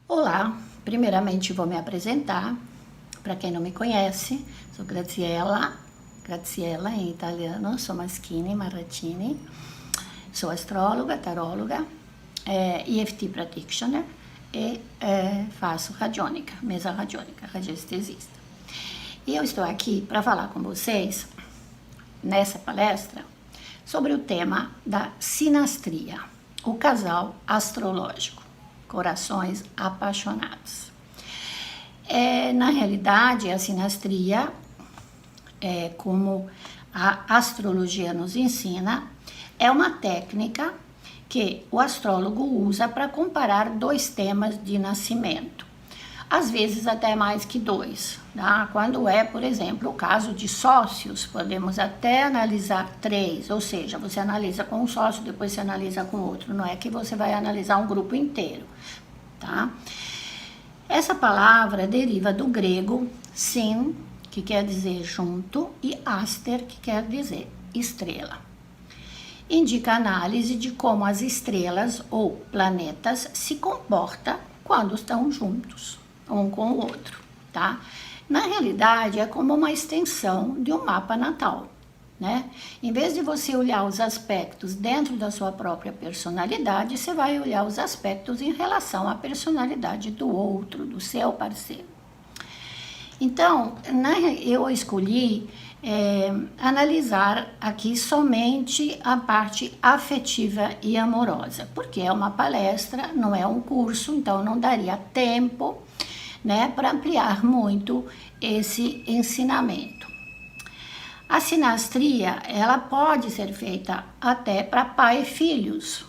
Olá, primeiramente vou me apresentar. Para quem não me conhece, sou Graziella em italiano, sou Maschini Marratini, sou astróloga, taróloga, EFT practitioner e faço radiônica, mesa radiônica, radiestesista. E eu estou aqui para falar com vocês, nessa palestra, sobre o tema da sinastria, o casal astrológico, corações apaixonados. Na realidade, a sinastria, como a astrologia nos ensina, é uma técnica que o astrólogo usa para comparar dois temas de nascimento. Às vezes até mais que dois, tá? Quando é, por exemplo, o caso de sócios, podemos até analisar três, ou seja, você analisa com um sócio, depois você analisa com outro, não é que você vai analisar um grupo inteiro, tá? Essa palavra deriva do grego syn, que quer dizer junto, e aster, que quer dizer estrela. Indica a análise de como as estrelas ou planetas se comportam quando estão juntos, um com o outro, tá? Na realidade, é como uma extensão de um mapa natal, né? Em vez de você olhar os aspectos dentro da sua própria personalidade, você vai olhar os aspectos em relação à personalidade do outro, do seu parceiro. Então, eu escolhi analisar aqui somente a parte afetiva e amorosa, porque é uma palestra, não é um curso, então não daria tempo, né, para ampliar muito esse ensinamento. A sinastria, ela pode ser feita até para pai e filhos,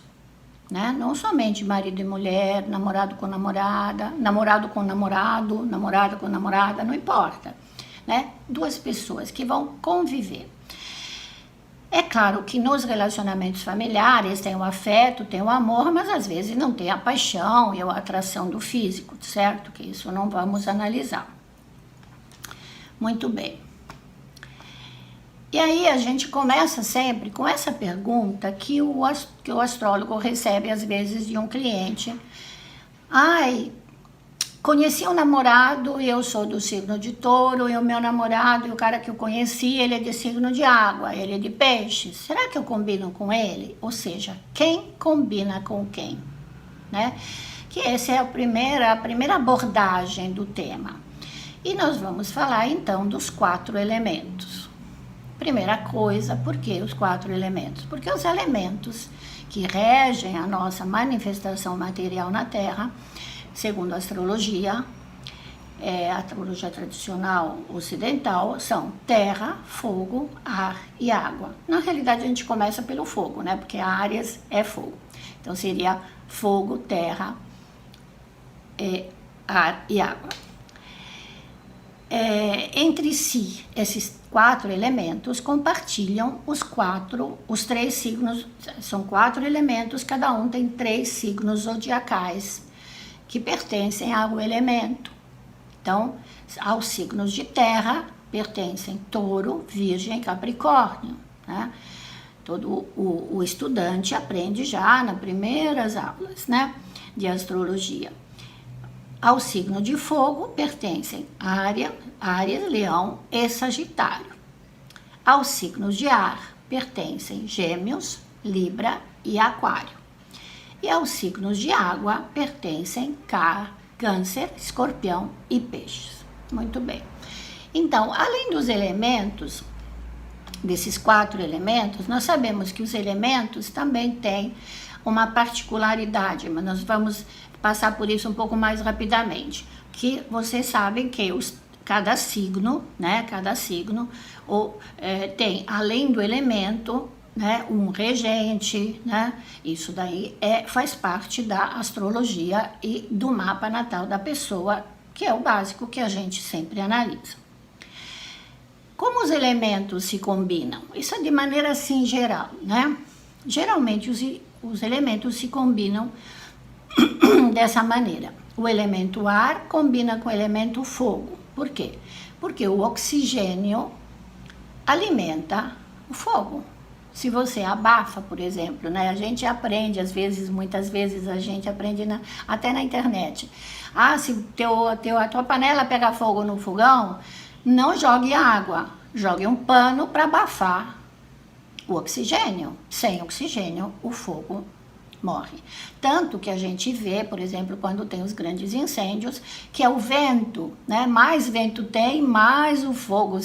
né? Não somente marido e mulher, namorado com namorada, namorado com namorado, namorada com namorada, não importa, né? Duas pessoas que vão conviver. É claro que nos relacionamentos familiares tem o afeto, tem o amor, mas às vezes não tem a paixão e a atração do físico, certo? Que isso não vamos analisar. Muito bem. E aí a gente começa sempre com essa pergunta que o astrólogo recebe às vezes de um cliente. Conheci um namorado e eu sou do signo de touro, e o meu namorado e o cara que eu conheci, ele é de signo de água, ele é de peixe. Será que eu combino com ele? Ou seja, quem combina com quem, né? Que essa é a primeira abordagem do tema. E nós vamos falar então dos 4 elementos. Primeira coisa, por que os 4 elementos? Porque os elementos que regem a nossa manifestação material na Terra, segundo a astrologia tradicional ocidental, são terra, fogo, ar e água. Na realidade, a gente começa pelo fogo, né? Porque Áries é fogo. Então, seria fogo, terra, ar e água. Entre si, esses 4 elementos compartilham os 3 signos, são 4 elementos, cada um tem 3 signos zodiacais que pertencem ao elemento. Então, aos signos de terra pertencem touro, virgem e capricórnio, né? Todo o estudante aprende já nas primeiras aulas, né, de astrologia. Ao signo de fogo pertencem Áries, Leão e Sagitário. Aos signos de ar pertencem Gêmeos, Libra e Aquário. E aos signos de água pertencem Câncer, Escorpião e Peixes. Muito bem. Então, além dos elementos, desses 4 elementos, nós sabemos que os elementos também têm uma particularidade, mas nós vamos passar por isso um pouco mais rapidamente, que vocês sabem que cada signo, né, tem, além do elemento, né, um regente, né, isso daí faz parte da astrologia e do mapa natal da pessoa, que é o básico que a gente sempre analisa. Como os elementos se combinam? Isso é de maneira assim geral, né? Geralmente os elementos se combinam dessa maneira. O elemento ar combina com o elemento fogo. Por quê? Porque o oxigênio alimenta o fogo, Se você abafa, por exemplo, né? A gente aprende, às vezes, muitas vezes a gente aprende até na internet. Ah, se a tua panela pegar fogo no fogão, não jogue água, jogue um pano para abafar o oxigênio. Sem oxigênio, o fogo morre. Tanto que a gente vê, por exemplo, quando tem os grandes incêndios, que é o vento, né? Mais vento tem, mais o fogo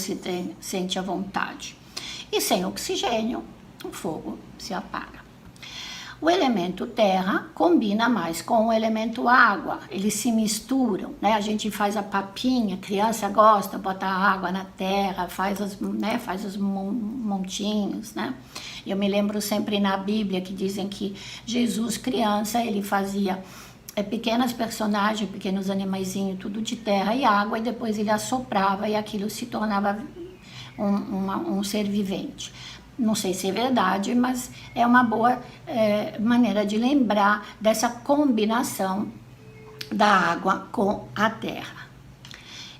sente à vontade. E sem oxigênio, o fogo se apaga. O elemento terra combina mais com o elemento água, eles se misturam, né? A gente faz a papinha, criança gosta, bota água na terra, faz os montinhos, né? Eu me lembro sempre na Bíblia que dizem que Jesus, criança, ele fazia pequenas personagens, pequenos animaizinhos, tudo de terra e água, e depois ele assoprava e aquilo se tornava um ser vivente. Não sei se é verdade, mas é uma boa maneira de lembrar dessa combinação da água com a terra.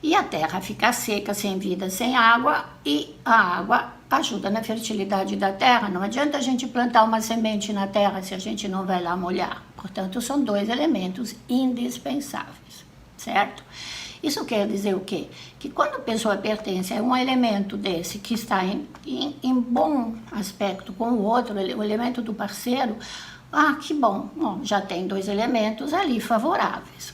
E a terra fica seca, sem vida, sem água, e a água ajuda na fertilidade da terra. Não adianta a gente plantar uma semente na terra se a gente não vai lá molhar. Portanto, são dois elementos indispensáveis, certo? Isso quer dizer o quê? Que quando a pessoa pertence a um elemento desse que está em bom aspecto com o outro, o elemento do parceiro, que bom, já tem dois elementos ali favoráveis.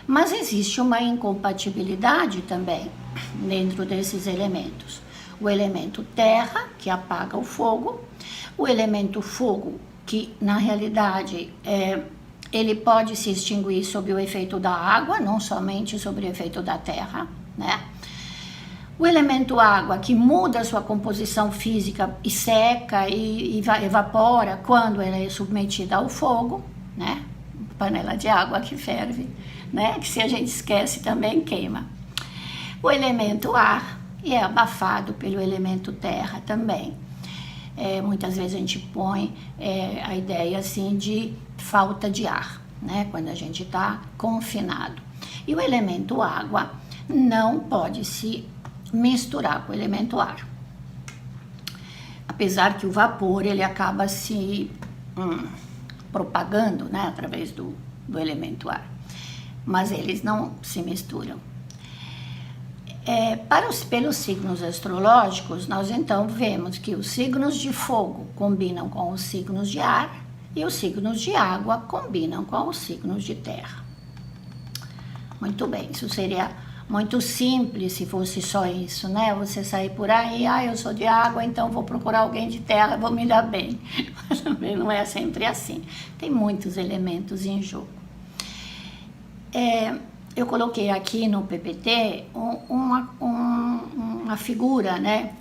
Mas existe uma incompatibilidade também dentro desses elementos. O elemento terra, que apaga o fogo, o elemento fogo, que na realidade ele pode se extinguir sob o efeito da água, não somente sob o efeito da terra, né? O elemento água, que muda a sua composição física e seca e evapora quando ela é submetida ao fogo, né? Panela de água que ferve, né? Que se a gente esquece também queima. O elemento ar é abafado pelo elemento terra também. Muitas vezes a gente põe a ideia assim de falta de ar, né? Quando a gente está confinado. E o elemento água não pode se misturar com o elemento ar. Apesar que o vapor ele acaba se propagando, né? Através do elemento ar. Mas eles não se misturam. Pelos signos astrológicos, nós então vemos que os signos de fogo combinam com os signos de ar e os signos de água combinam com os signos de terra. Muito bem, isso seria muito simples se fosse só isso, né? Você sair por aí, eu sou de água, então vou procurar alguém de terra, vou me dar bem. Mas também não é sempre assim. Tem muitos elementos em jogo. Eu coloquei aqui no PPT uma figura, né,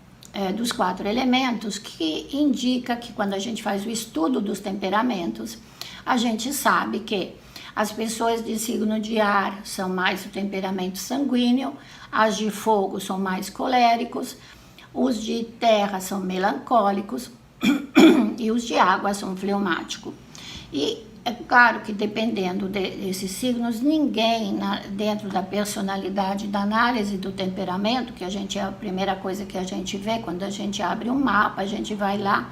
dos 4 elementos que indica que quando a gente faz o estudo dos temperamentos, a gente sabe que as pessoas de signo de ar são mais o temperamento sanguíneo, as de fogo são mais coléricos, os de terra são melancólicos e os de água são fleumáticos. E é claro que dependendo desses signos, ninguém dentro da personalidade, da análise do temperamento, que é a primeira coisa que a gente vê quando a gente abre um mapa, a gente vai lá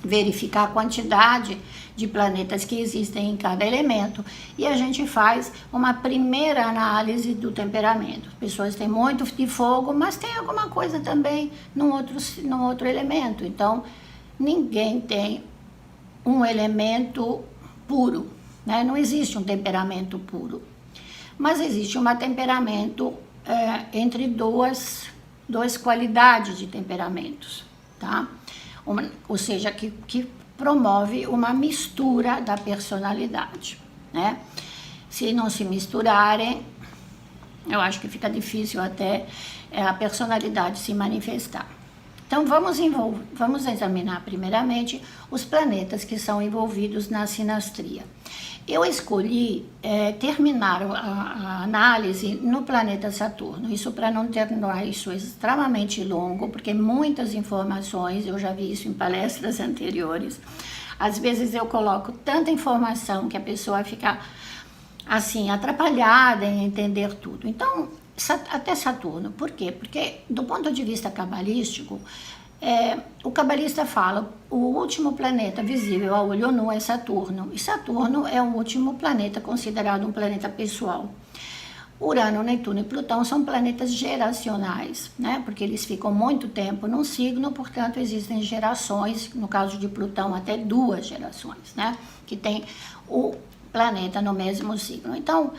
verificar a quantidade de planetas que existem em cada elemento e a gente faz uma primeira análise do temperamento. As pessoas têm muito de fogo, mas tem alguma coisa também num outro elemento. Então, ninguém tem um elemento puro, né? Não existe um temperamento puro, mas existe um temperamento entre duas qualidades de temperamentos, tá? Ou seja, que promove uma mistura da personalidade, né? Se não se misturarem, eu acho que fica difícil até a personalidade se manifestar. Então, vamos examinar primeiramente os planetas que são envolvidos na sinastria. Eu escolhi terminar a análise no planeta Saturno, isso para não tornar isso extremamente longo, porque muitas informações, eu já vi isso em palestras anteriores, às vezes eu coloco tanta informação que a pessoa fica assim, atrapalhada em entender tudo. Então, até Saturno, por quê? Porque do ponto de vista cabalístico, O cabalista fala, o último planeta visível a olho nu é Saturno, e Saturno é o último planeta considerado um planeta pessoal. Urano, Netuno e Plutão são planetas geracionais, né? Porque eles ficam muito tempo num signo, portanto existem gerações, no caso de Plutão até 2 gerações, né? Que tem o planeta no mesmo signo. Então,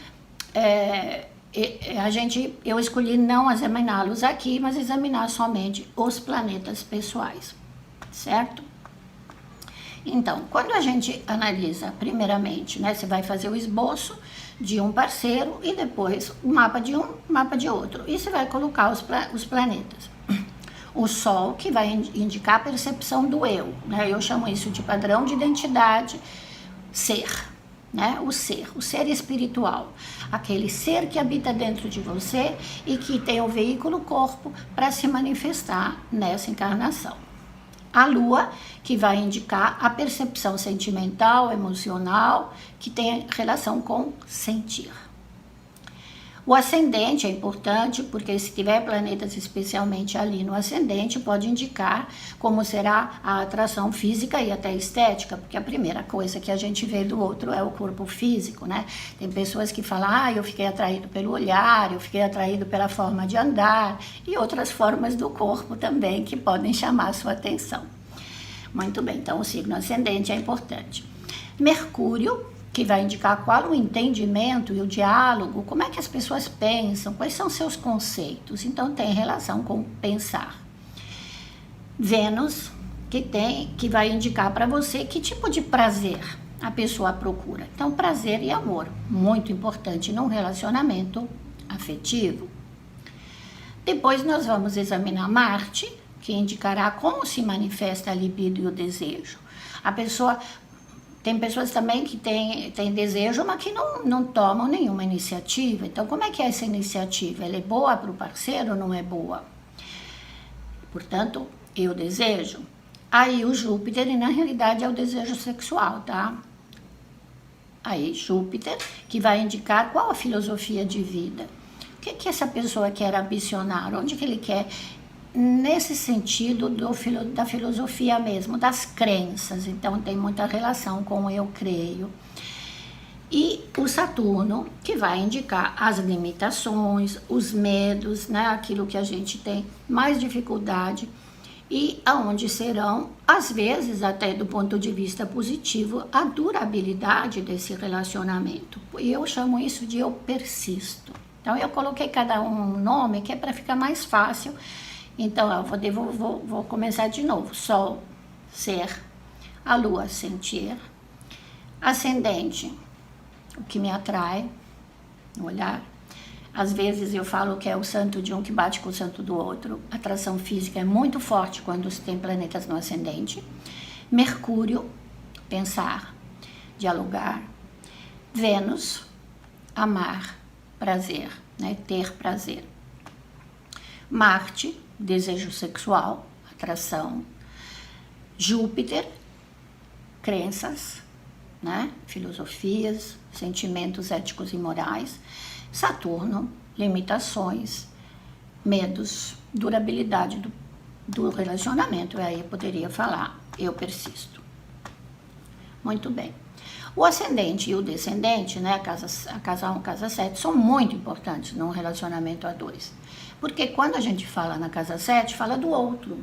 eu escolhi não examiná-los aqui, mas examinar somente os planetas pessoais, certo? Então, quando a gente analisa, primeiramente, né, você vai fazer o esboço de um parceiro e depois o mapa de um, mapa de outro. E você vai colocar os planetas. O Sol, que vai indicar a percepção do eu, né? Eu chamo isso de padrão de identidade, ser, né? O ser espiritual. Aquele ser que habita dentro de você e que tem o veículo corpo para se manifestar nessa encarnação. A Lua, que vai indicar a percepção sentimental, emocional, que tem relação com sentir. O ascendente é importante, porque se tiver planetas especialmente ali no ascendente, pode indicar como será a atração física e até estética, porque a primeira coisa que a gente vê do outro é o corpo físico, né? Tem pessoas que falam, eu fiquei atraído pelo olhar, eu fiquei atraído pela forma de andar, e outras formas do corpo também que podem chamar a sua atenção. Muito bem, então o signo ascendente é importante. Mercúrio, que vai indicar qual o entendimento e o diálogo, como é que as pessoas pensam, quais são seus conceitos, então tem relação com pensar. Vênus, que vai indicar para você que tipo de prazer a pessoa procura. Então, prazer e amor, muito importante num relacionamento afetivo. Depois nós vamos examinar Marte, que indicará como se manifesta a libido e o desejo. Tem pessoas também que têm desejo, mas que não tomam nenhuma iniciativa. Então, como é que é essa iniciativa? Ela é boa para o parceiro ou não é boa? Portanto, eu desejo. Aí o Júpiter, e na realidade é o desejo sexual, tá? Aí Júpiter, que vai indicar qual a filosofia de vida. O que essa pessoa quer ambicionar? Onde que ele quer? Nesse sentido da filosofia mesmo, das crenças. Então tem muita relação com o eu creio. E o Saturno, que vai indicar as limitações, os medos, né? Aquilo que a gente tem mais dificuldade e aonde serão, às vezes, até do ponto de vista positivo, a durabilidade desse relacionamento. E eu chamo isso de eu persisto. Então eu coloquei cada um nome que é para ficar mais fácil. Então, eu vou começar de novo. Sol, ser. A Lua, sentir. Ascendente, o que me atrai, o olhar. Às vezes eu falo que é o santo de um que bate com o santo do outro. A atração física é muito forte quando se tem planetas no ascendente. Mercúrio, pensar, dialogar. Vênus, amar, prazer, né? Ter prazer. Marte, desejo sexual, atração. Júpiter, crenças, né? Filosofias, sentimentos éticos e morais. Saturno, limitações, medos, durabilidade do relacionamento. E aí eu poderia falar, eu persisto. Muito bem. O ascendente e o descendente, né? A casa 1, casa 7, são muito importantes num relacionamento a dois. Porque quando a gente fala na casa 7, fala do outro,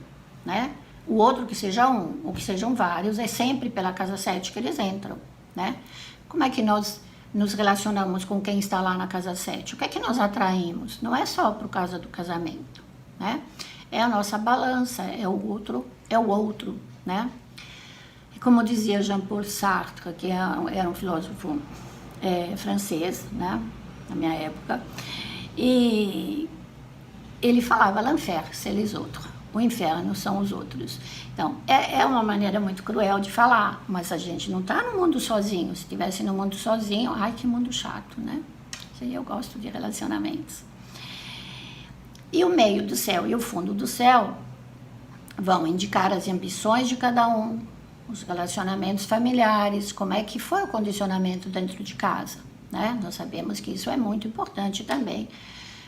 né? O outro que seja um, ou que sejam vários, é sempre pela casa 7 que eles entram, né? Como é que nós nos relacionamos com quem está lá na casa 7? O que é que nós atraímos? Não é só por causa do casamento, né? É a nossa balança, é o outro, né? E como dizia Jean-Paul Sartre, que era um filósofo francês, né? Na minha época, e ele falava l'enfer, c'est les autres. O inferno são os outros. Então, é uma maneira muito cruel de falar, mas a gente não está no mundo sozinho. Se estivesse no mundo sozinho, ai, que mundo chato, né? Eu gosto de relacionamentos. E o meio do céu e o fundo do céu vão indicar as ambições de cada um, os relacionamentos familiares, como é que foi o condicionamento dentro de casa, né? Nós sabemos que isso é muito importante também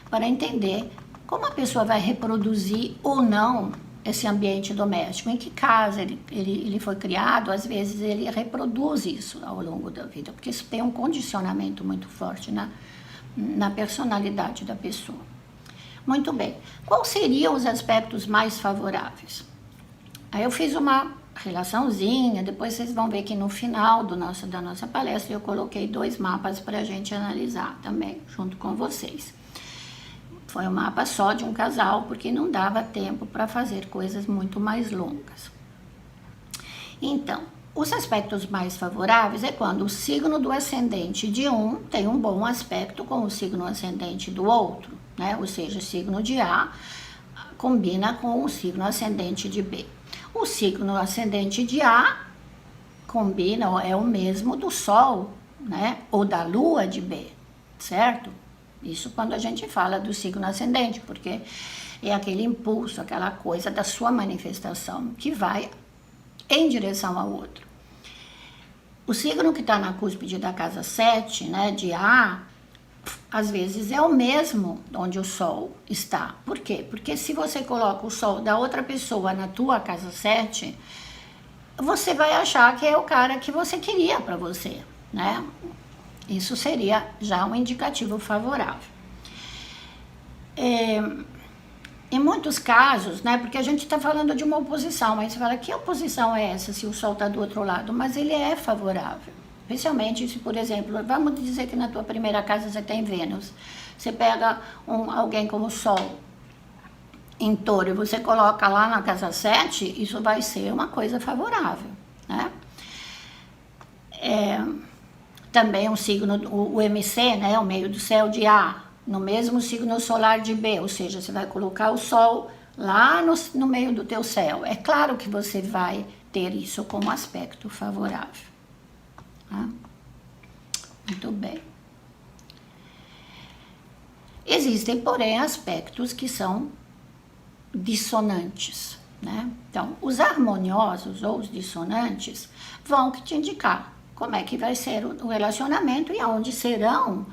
para entender como a pessoa vai reproduzir ou não esse ambiente doméstico, em que casa ele foi criado, às vezes ele reproduz isso ao longo da vida, porque isso tem um condicionamento muito forte na personalidade da pessoa. Muito bem, quais seriam os aspectos mais favoráveis? Aí eu fiz uma relaçãozinha, depois vocês vão ver que no final da nossa palestra eu coloquei 2 mapas para a gente analisar também, junto com vocês. Foi um mapa só de um casal, porque não dava tempo para fazer coisas muito mais longas. Então, os aspectos mais favoráveis é quando o signo do ascendente de um tem um bom aspecto com o signo ascendente do outro, né? Ou seja, o signo de A combina com o signo ascendente de B. O signo ascendente de A combina, é o mesmo do Sol, né? Ou da Lua de B, certo? Isso quando a gente fala do signo ascendente, porque é aquele impulso, aquela coisa da sua manifestação que vai em direção ao outro. O signo que está na cúspide da casa 7, né, de A, às vezes é o mesmo onde o Sol está. Por quê? Porque se você coloca o Sol da outra pessoa na tua casa 7, você vai achar que é o cara que você queria para você, né? Isso seria já um indicativo favorável. Em muitos casos, né, porque a gente está falando de uma oposição, mas você fala, que oposição é essa se o Sol está do outro lado? Mas ele é favorável. Especialmente se, por exemplo, vamos dizer que na tua primeira casa você tem Vênus. Você pega alguém como Sol em Touro e você coloca lá na casa 7, isso vai ser uma coisa favorável, né? Também um signo, o MC, né, o meio do céu de A, no mesmo signo solar de B, ou seja, você vai colocar o Sol lá no meio do teu céu. É claro que você vai ter isso como aspecto favorável. Tá? Muito bem. Existem, porém, aspectos que são dissonantes, né? Então, os harmoniosos ou os dissonantes vão te indicar como é que vai ser o relacionamento e aonde serão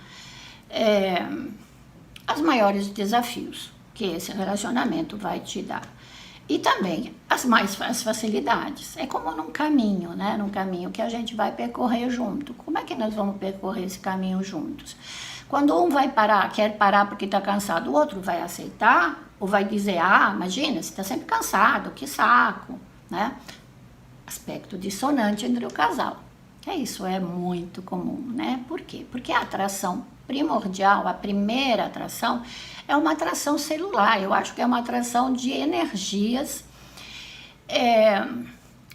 os maiores desafios que esse relacionamento vai te dar. E também as facilidades. É como num caminho, né? Num caminho que a gente vai percorrer junto. Como é que nós vamos percorrer esse caminho juntos? Quando um vai parar, quer parar porque está cansado, o outro vai aceitar ou vai dizer, imagina, você está sempre cansado, que saco, né? Aspecto dissonante entre o casal. Isso é muito comum, né? Por quê? Porque a atração primordial, a primeira atração, é uma atração celular. Eu acho que é uma atração de energias,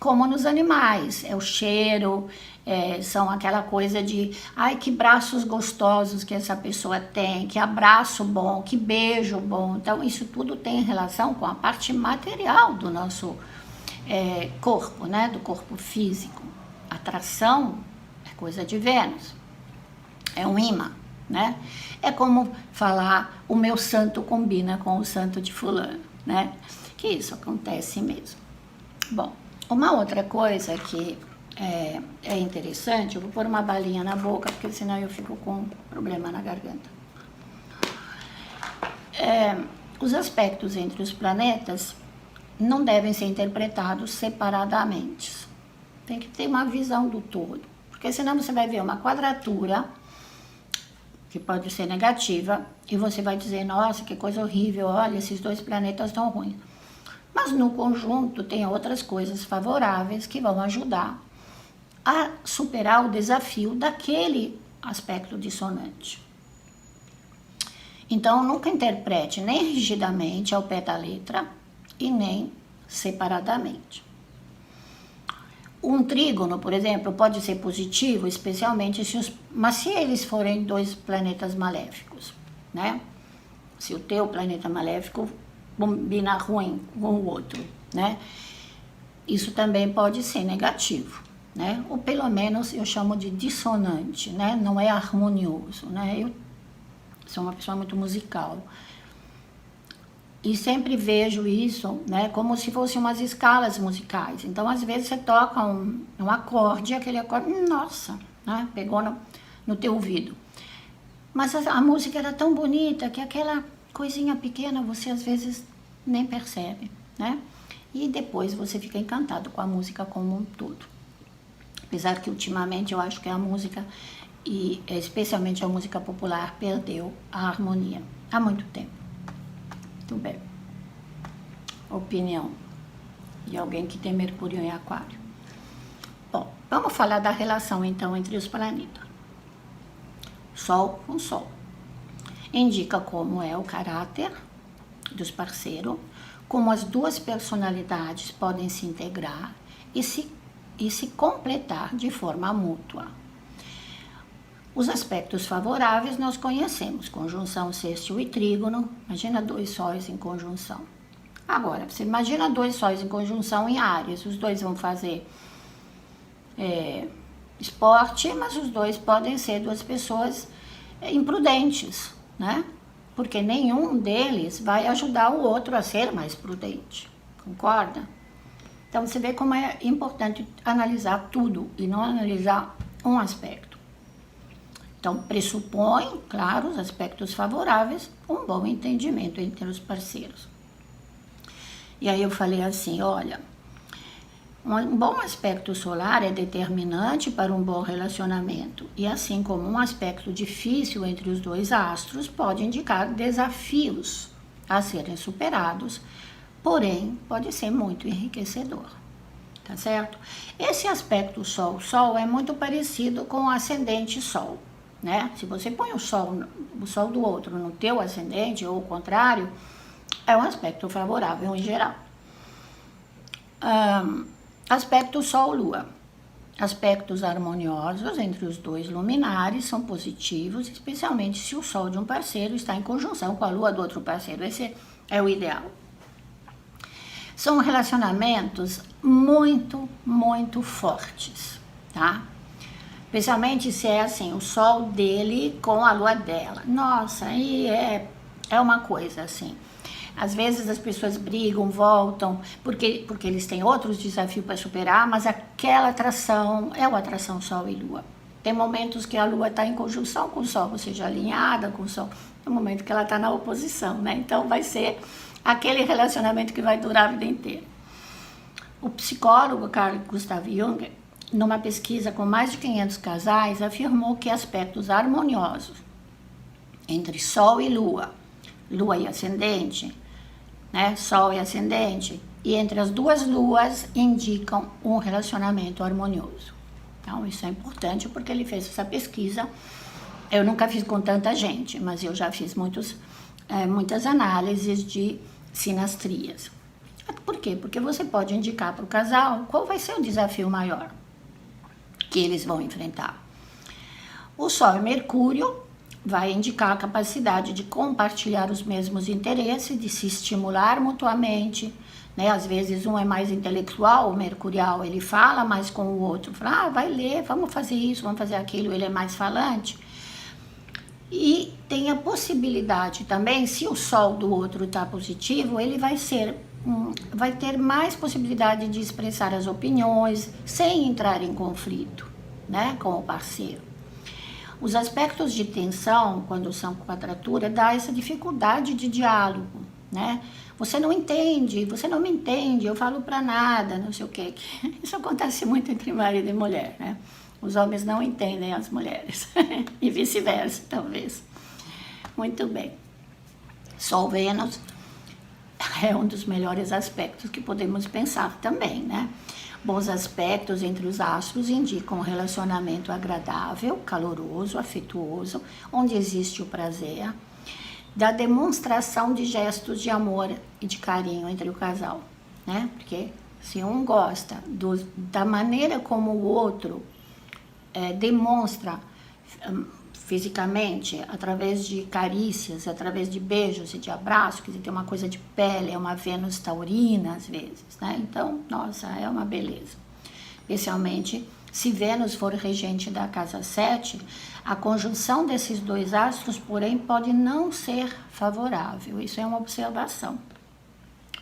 como nos animais. É o cheiro, são aquela coisa de, ai, que braços gostosos que essa pessoa tem, que abraço bom, que beijo bom. Então, isso tudo tem relação com a parte material do nosso corpo, né? Do corpo físico. Atração é coisa de Vênus, é um imã, né? É como falar, o meu santo combina com o santo de fulano, né? Que isso acontece mesmo. Bom, uma outra coisa que é interessante, eu vou pôr uma balinha na boca, porque senão eu fico com problema na garganta. Os aspectos entre os planetas não devem ser interpretados separadamente. Tem que ter uma visão do todo, porque senão você vai ver uma quadratura, que pode ser negativa, e você vai dizer, nossa, que coisa horrível, olha, esses 2 planetas estão ruins. Mas no conjunto tem outras coisas favoráveis que vão ajudar a superar o desafio daquele aspecto dissonante. Então, nunca interprete nem rigidamente ao pé da letra e nem separadamente. Um trígono, por exemplo, pode ser positivo, especialmente mas se eles forem 2 planetas maléficos, né? Se o teu planeta maléfico combina ruim com o outro, né? Isso também pode ser negativo, né? Ou pelo menos eu chamo de dissonante, né? Não é harmonioso, né? Eu sou uma pessoa muito musical. E sempre vejo isso, né, como se fossem umas escalas musicais. Então, às vezes, você toca um acorde, e aquele acorde, nossa, né, pegou no teu ouvido. Mas a música era tão bonita que aquela coisinha pequena você, às vezes, nem percebe, né? E depois você fica encantado com a música como um todo. Apesar que ultimamente eu acho que a música, e especialmente a música popular, perdeu a harmonia há muito tempo. Muito bem. Opinião de alguém que tem Mercúrio em Aquário. Bom, vamos falar da relação então entre os planetas. Sol com Sol. Indica como é o caráter dos parceiros, como as duas personalidades podem se integrar e se completar de forma mútua. Os aspectos favoráveis nós conhecemos, conjunção, sextil e trígono. Imagina dois sóis em conjunção. Agora, você imagina dois sóis em conjunção em Áries, os dois vão fazer esporte, mas os dois podem ser duas pessoas imprudentes, né? Porque nenhum deles vai ajudar o outro a ser mais prudente, concorda? Então você vê como é importante analisar tudo e não analisar um aspecto. Então pressupõe, claro, os aspectos favoráveis, um bom entendimento entre os parceiros. E aí eu falei assim, olha, um bom aspecto solar é determinante para um bom relacionamento, e assim como um aspecto difícil entre os dois astros pode indicar desafios a serem superados, porém pode ser muito enriquecedor, tá certo? Esse aspecto Sol é muito parecido com o ascendente Sol, né? Se você põe o Sol do outro no teu ascendente ou o contrário, é um aspecto favorável em geral. Aspecto Sol-Lua. Aspectos harmoniosos entre os dois luminares são positivos, especialmente se o Sol de um parceiro está em conjunção com a Lua do outro parceiro. Esse é o ideal. São relacionamentos muito, muito fortes, tá? Especialmente se é assim, o Sol dele com a Lua dela. Nossa, aí é uma coisa assim. Às vezes as pessoas brigam, voltam, porque eles têm outros desafios para superar, mas aquela atração é uma atração Sol e Lua. Tem momentos que a Lua está em conjunção com o Sol, ou seja, alinhada com o Sol. Tem momento que ela está na oposição, né? Então vai ser aquele relacionamento que vai durar a vida inteira. O psicólogo Carl Gustav Jung, numa pesquisa com mais de 500 casais, afirmou que aspectos harmoniosos entre Sol e Lua, Lua e ascendente, né? Sol e ascendente, e entre as duas luas indicam um relacionamento harmonioso. Então isso é importante porque ele fez essa pesquisa. Eu nunca fiz com tanta gente, mas eu já fiz muitas análises de sinastrias. Por quê? Porque você pode indicar para o casal qual vai ser o desafio maior que eles vão enfrentar. O Sol e Mercúrio vai indicar a capacidade de compartilhar os mesmos interesses, de se estimular mutuamente, né? Às vezes um é mais intelectual, o mercurial, ele fala mais com o outro, fala, vai ler, vamos fazer isso, vamos fazer aquilo, ele é mais falante. E tem a possibilidade também, se o Sol do outro está positivo, ele vai ter mais possibilidade de expressar as opiniões sem entrar em conflito, né, com o parceiro. Os aspectos de tensão, quando são quadratura, dá essa dificuldade de diálogo, né? Você não entende, você não me entende, eu falo pra nada, não sei o quê. Isso acontece muito entre marido e mulher, né? Os homens não entendem as mulheres e vice-versa, talvez. Muito bem. Sol-Vênus é um dos melhores aspectos que podemos pensar também, né? Bons aspectos entre os astros indicam um relacionamento agradável, caloroso, afetuoso, onde existe o prazer, da demonstração de gestos de amor e de carinho entre o casal, né? Porque se um gosta da maneira como o outro demonstra fisicamente, através de carícias, através de beijos e de abraços, quer dizer, tem uma coisa de pele, é uma Vênus taurina às vezes, né? Então, nossa, é uma beleza. Especialmente se Vênus for regente da casa 7, a conjunção desses dois astros, porém, pode não ser favorável. Isso é uma observação.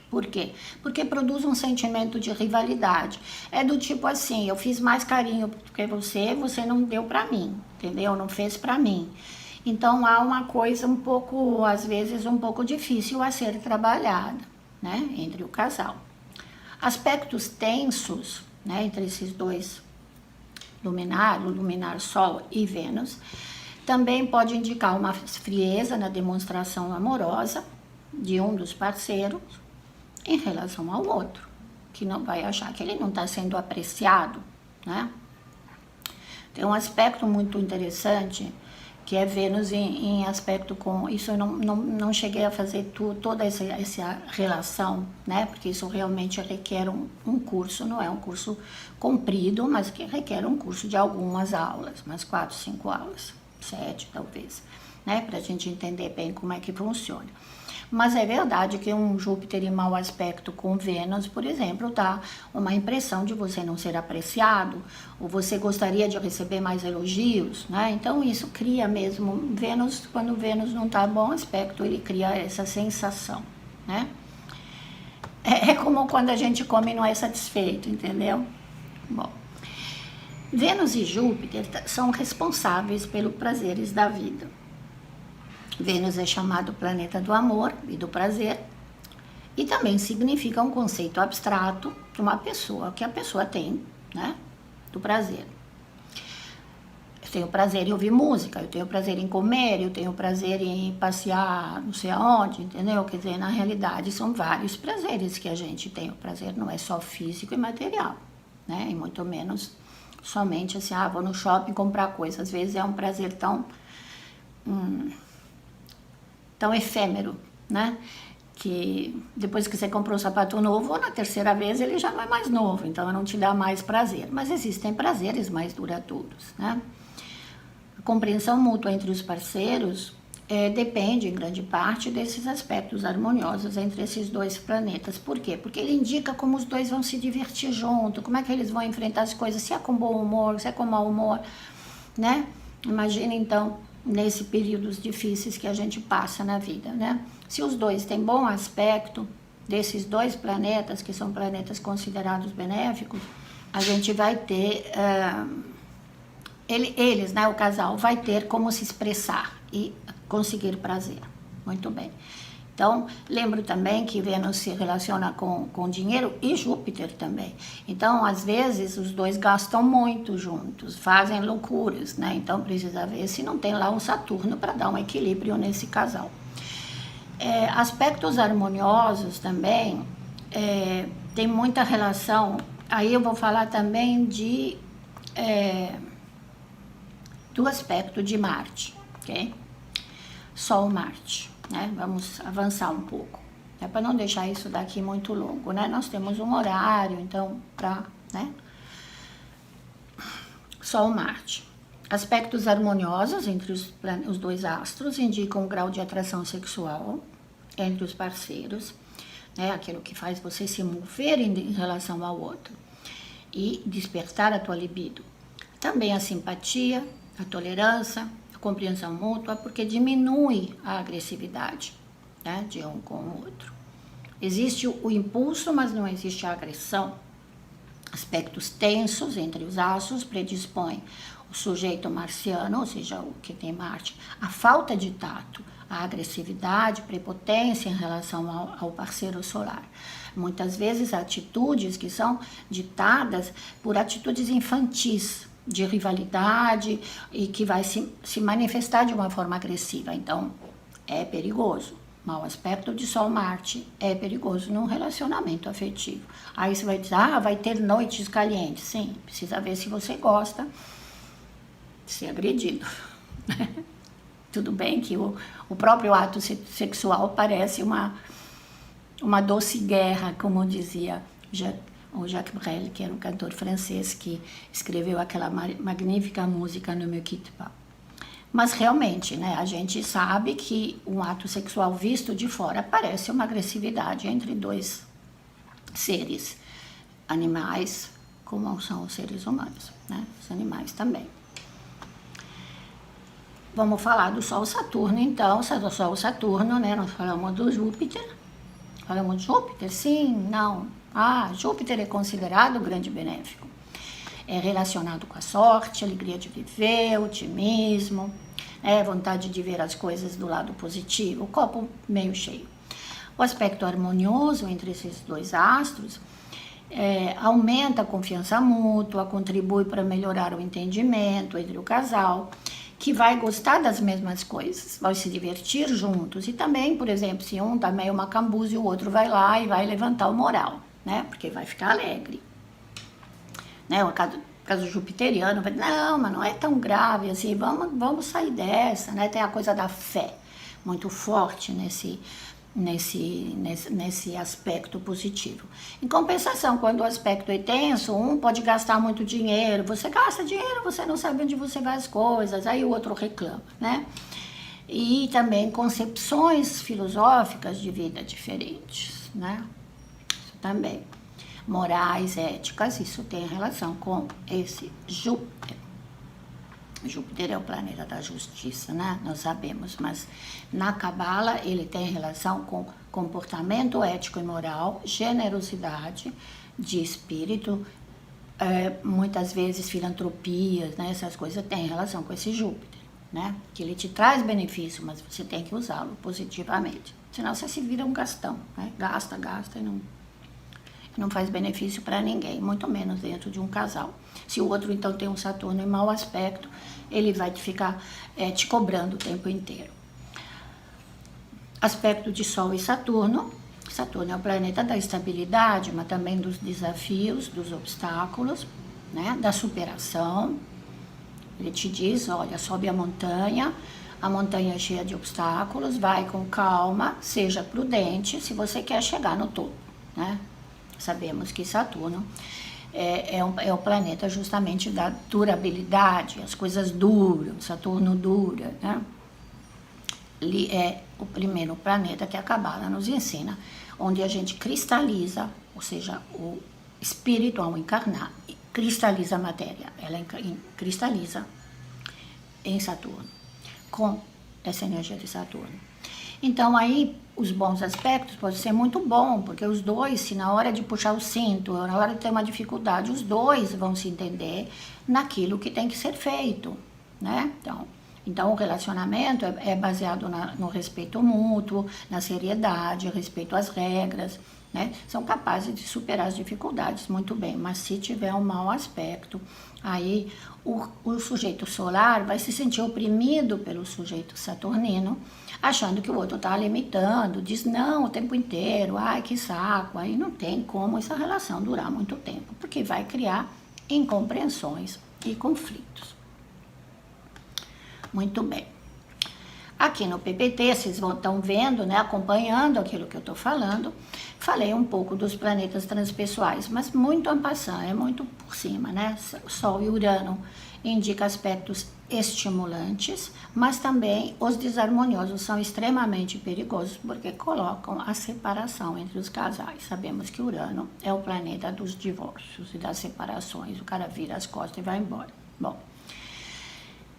Por quê? Porque produz um sentimento de rivalidade. É do tipo assim, eu fiz mais carinho que você não deu pra mim, entendeu? Não fez pra mim. Então há uma coisa um pouco, às vezes, um pouco difícil a ser trabalhada, né, entre o casal. Aspectos tensos, né, entre esses dois luminares, o luminar Sol e Vênus, também pode indicar uma frieza na demonstração amorosa de um dos parceiros em relação ao outro, que não vai achar que ele não está sendo apreciado, né? Tem um aspecto muito interessante, que é Vênus em aspecto com... Isso eu não cheguei a fazer toda essa relação, né? Porque isso realmente requer um curso, não é um curso comprido, mas que requer um curso de algumas aulas, umas 4, 5 aulas, 7 talvez, né? Para a gente entender bem como é que funciona. Mas é verdade que um Júpiter em mau aspecto com Vênus, por exemplo, dá uma impressão de você não ser apreciado, ou você gostaria de receber mais elogios, né? Então isso cria mesmo, Vênus, quando Vênus não está em bom aspecto, ele cria essa sensação, né? É como quando a gente come e não é satisfeito, entendeu? Bom, Vênus e Júpiter são responsáveis pelos prazeres da vida. Vênus é chamado planeta do amor e do prazer, e também significa um conceito abstrato de uma pessoa, que a pessoa tem, né, do prazer. Eu tenho prazer em ouvir música, eu tenho prazer em comer, eu tenho prazer em passear não sei aonde, entendeu? Quer dizer, na realidade são vários prazeres que a gente tem. O prazer não é só físico e material, né, e muito menos somente assim, vou no shopping comprar coisas. Às vezes é um prazer tão efêmero, né? Que depois que você comprou um sapato novo, na terceira vez ele já não é mais novo, então não te dá mais prazer. Mas existem prazeres mais duradouros, né? A compreensão mútua entre os parceiros depende, em grande parte, desses aspectos harmoniosos entre esses dois planetas. Por quê? Porque ele indica como os dois vão se divertir junto, como é que eles vão enfrentar as coisas, se é com bom humor, se é com mau humor, né? Imagina, então, nesses períodos difíceis que a gente passa na vida, né? Se os dois têm bom aspecto desses dois planetas, que são planetas considerados benéficos, a gente vai ter, eles, né, o casal, vai ter como se expressar e conseguir prazer. Muito bem. Então, lembro também que Vênus se relaciona com dinheiro e Júpiter também. Então, às vezes, os dois gastam muito juntos, fazem loucuras, né? Então, precisa ver se não tem lá um Saturno para dar um equilíbrio nesse casal. Aspectos harmoniosos também tem muita relação. Aí eu vou falar também do aspecto de Marte, ok? Sol-Marte. Né? Vamos avançar um pouco, para não deixar isso daqui muito longo, né? Nós temos um horário, então, né? Sol-Marte. Aspectos harmoniosos entre os dois astros indicam um grau de atração sexual entre os parceiros, né? Aquilo que faz você se mover em relação ao outro e despertar a tua libido. Também a simpatia, a tolerância, compreensão mútua, porque diminui a agressividade, né, de um com o outro. Existe o impulso, mas não existe a agressão. Aspectos tensos entre os astros predispõem o sujeito marciano, ou seja, o que tem Marte, a falta de tato, a agressividade, prepotência em relação ao parceiro solar. Muitas vezes atitudes que são ditadas por atitudes infantis, de rivalidade e que vai se manifestar de uma forma agressiva. Então, é perigoso. Mau aspecto de Sol-Marte é perigoso num relacionamento afetivo. Aí você vai dizer, vai ter noites calientes. Sim, precisa ver se você gosta de ser agredido. Tudo bem que o próprio ato sexual parece uma doce guerra, como dizia o Jacques Brel, que era um cantor francês que escreveu aquela magnífica música Ne me quitte pas. Mas realmente, né, a gente sabe que um ato sexual visto de fora parece uma agressividade entre dois seres, animais, como são os seres humanos, né, os animais também. Vamos falar do Sol-Saturno, então. Do Sol-Saturno, né, nós falamos do Júpiter. Falamos de Júpiter? Sim, não. Júpiter é considerado grande benéfico. É relacionado com a sorte, alegria de viver, otimismo, vontade de ver as coisas do lado positivo, o copo meio cheio. O aspecto harmonioso entre esses dois astros aumenta a confiança mútua, contribui para melhorar o entendimento entre o casal, que vai gostar das mesmas coisas, vai se divertir juntos. E também, por exemplo, se um tá meio macambuzo e o outro vai lá e vai levantar o moral, né? Porque vai ficar alegre. Né? O caso jupiteriano vai dizer, não, mas não é tão grave assim, vamos sair dessa, né? Tem a coisa da fé muito forte nesse aspecto positivo. Em compensação, quando o aspecto é tenso, um pode gastar muito dinheiro, você gasta dinheiro, você não sabe onde você vai as coisas, aí o outro reclama, né? E também concepções filosóficas de vida diferentes, né? Isso também. Morais, éticas, isso tem relação com esse Júpiter. Júpiter é o planeta da justiça, né? Nós sabemos, mas na Cabala ele tem relação com comportamento ético e moral, generosidade de espírito, muitas vezes filantropias, né? Essas coisas têm relação com esse Júpiter, né? Que ele te traz benefício, mas você tem que usá-lo positivamente. Senão você se vira um gastão, né? Gasta e não faz benefício para ninguém, muito menos dentro de um casal. Se o outro, então, tem um Saturno em mau aspecto, ele vai ficar te cobrando o tempo inteiro. Aspecto de Sol e Saturno. Saturno é o planeta da estabilidade, mas também dos desafios, dos obstáculos, né? Da superação. Ele te diz, olha, sobe a montanha é cheia de obstáculos, vai com calma, seja prudente se você quer chegar no topo, né? Sabemos que Saturno é o planeta justamente da durabilidade, as coisas duram, Saturno dura, né? Ele é o primeiro planeta que a Cabala nos ensina, onde a gente cristaliza, ou seja, o espírito ao encarnar, cristaliza a matéria, ela cristaliza em Saturno, com essa energia de Saturno. Então aí os bons aspectos podem ser muito bom, porque os dois, se na hora de puxar o cinto, na hora de ter uma dificuldade, os dois vão se entender naquilo que tem que ser feito, né? Então o relacionamento é baseado no respeito mútuo, na seriedade, respeito às regras, né? São capazes de superar as dificuldades muito bem, mas se tiver um mau aspecto, aí o sujeito solar vai se sentir oprimido pelo sujeito saturnino, achando que o outro está limitando, diz não o tempo inteiro, ai que saco, aí não tem como essa relação durar muito tempo, porque vai criar incompreensões e conflitos. Muito bem. Aqui no PPT, vocês estão vendo, né, acompanhando aquilo que eu estou falando, falei um pouco dos planetas transpessoais, mas muito en passant, é muito por cima, né? Sol e Urano indica aspectos estimulantes, mas também os desarmoniosos são extremamente perigosos porque colocam a separação entre os casais. Sabemos que Urano é o planeta dos divórcios e das separações, o cara vira as costas e vai embora. Bom,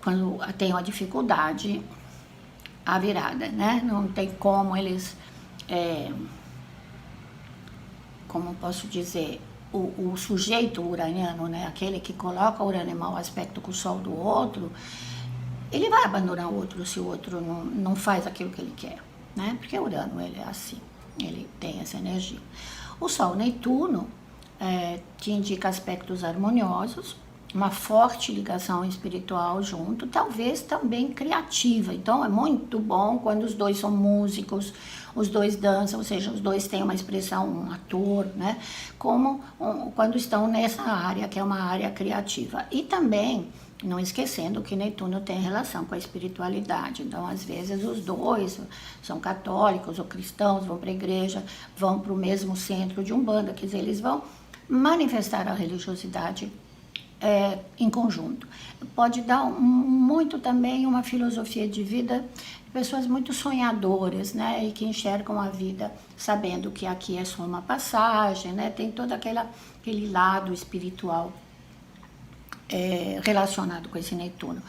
quando tem uma dificuldade, a virada, né? Não tem como eles, como posso dizer, o sujeito uraniano, né? Aquele que coloca o Urano em mau aspecto com o Sol do outro, ele vai abandonar o outro se o outro não faz aquilo que ele quer, né? Porque o Urano, ele é assim, ele tem essa energia. O Sol Netuno te indica aspectos harmoniosos, uma forte ligação espiritual junto, talvez também criativa. Então é muito bom quando os dois são músicos, os dois dançam, ou seja, os dois têm uma expressão, um ator, né? Como quando estão nessa área, que é uma área criativa. E também, não esquecendo que Netuno tem relação com a espiritualidade. Então, às vezes, os dois são católicos ou cristãos, vão para a igreja, vão para o mesmo centro de Umbanda, quer dizer, eles vão manifestar a religiosidade em conjunto. Pode dar muito também uma filosofia de vida de pessoas muito sonhadoras, né? E que enxergam a vida sabendo que aqui é só uma passagem, né? Tem todo aquele lado espiritual relacionado com esse Netuno.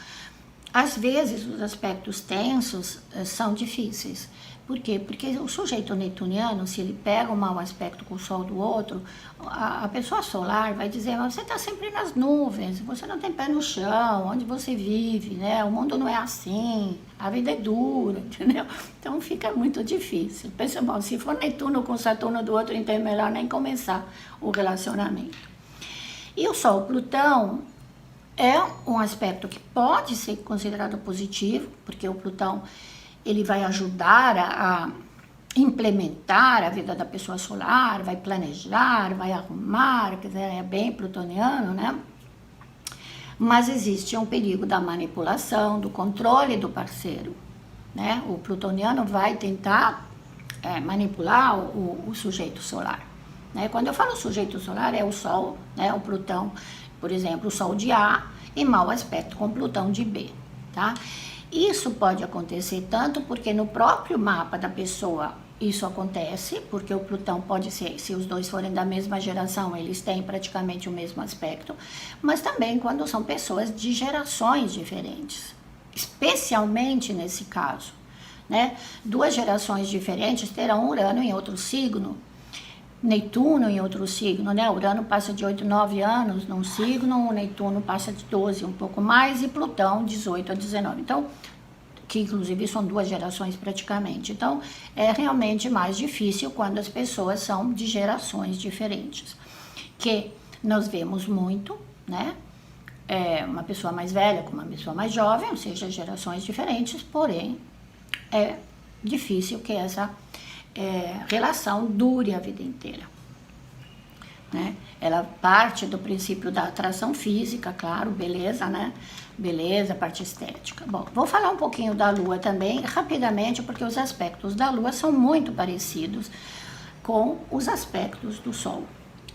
Às vezes, os aspectos tensos são difíceis, Por quê? Porque o sujeito netuniano, se ele pega um mau aspecto com o Sol do outro, a pessoa solar vai dizer, mas você está sempre nas nuvens, você não tem pé no chão, onde você vive, né? O mundo não é assim, a vida é dura, entendeu? Então fica muito difícil. Pensa, bom, se for Netuno com Saturno do outro, então é melhor nem começar o relacionamento. E o Sol Plutão é um aspecto que pode ser considerado positivo, porque o Plutão ele vai ajudar a implementar a vida da pessoa solar, vai planejar, vai arrumar, quer dizer, é bem plutoniano, né? Mas existe um perigo da manipulação, do controle do parceiro, né? O plutoniano vai tentar manipular o sujeito solar, né? Quando eu falo sujeito solar, é o Sol, né? O Plutão, por exemplo, o Sol de A em mau aspecto com Plutão de B, tá? Isso pode acontecer tanto porque no próprio mapa da pessoa isso acontece, porque o Plutão pode ser, se os dois forem da mesma geração, eles têm praticamente o mesmo aspecto, mas também quando são pessoas de gerações diferentes, especialmente nesse caso, né? Duas gerações diferentes terão Urano em outro signo, Netuno em outro signo, né? Urano passa de 8 a 9 anos num signo, o Netuno passa de 12, um pouco mais, e Plutão 18 a 19. Então, que inclusive são duas gerações praticamente. Então, é realmente mais difícil quando as pessoas são de gerações diferentes. Que nós vemos muito, né? Uma pessoa mais velha com uma pessoa mais jovem, ou seja, gerações diferentes, porém, é difícil que essa relação dure a vida inteira, né? Ela parte do princípio da atração física, claro, beleza, né? Beleza, parte estética. Bom, vou falar um pouquinho da Lua também, rapidamente, porque os aspectos da Lua são muito parecidos com os aspectos do Sol.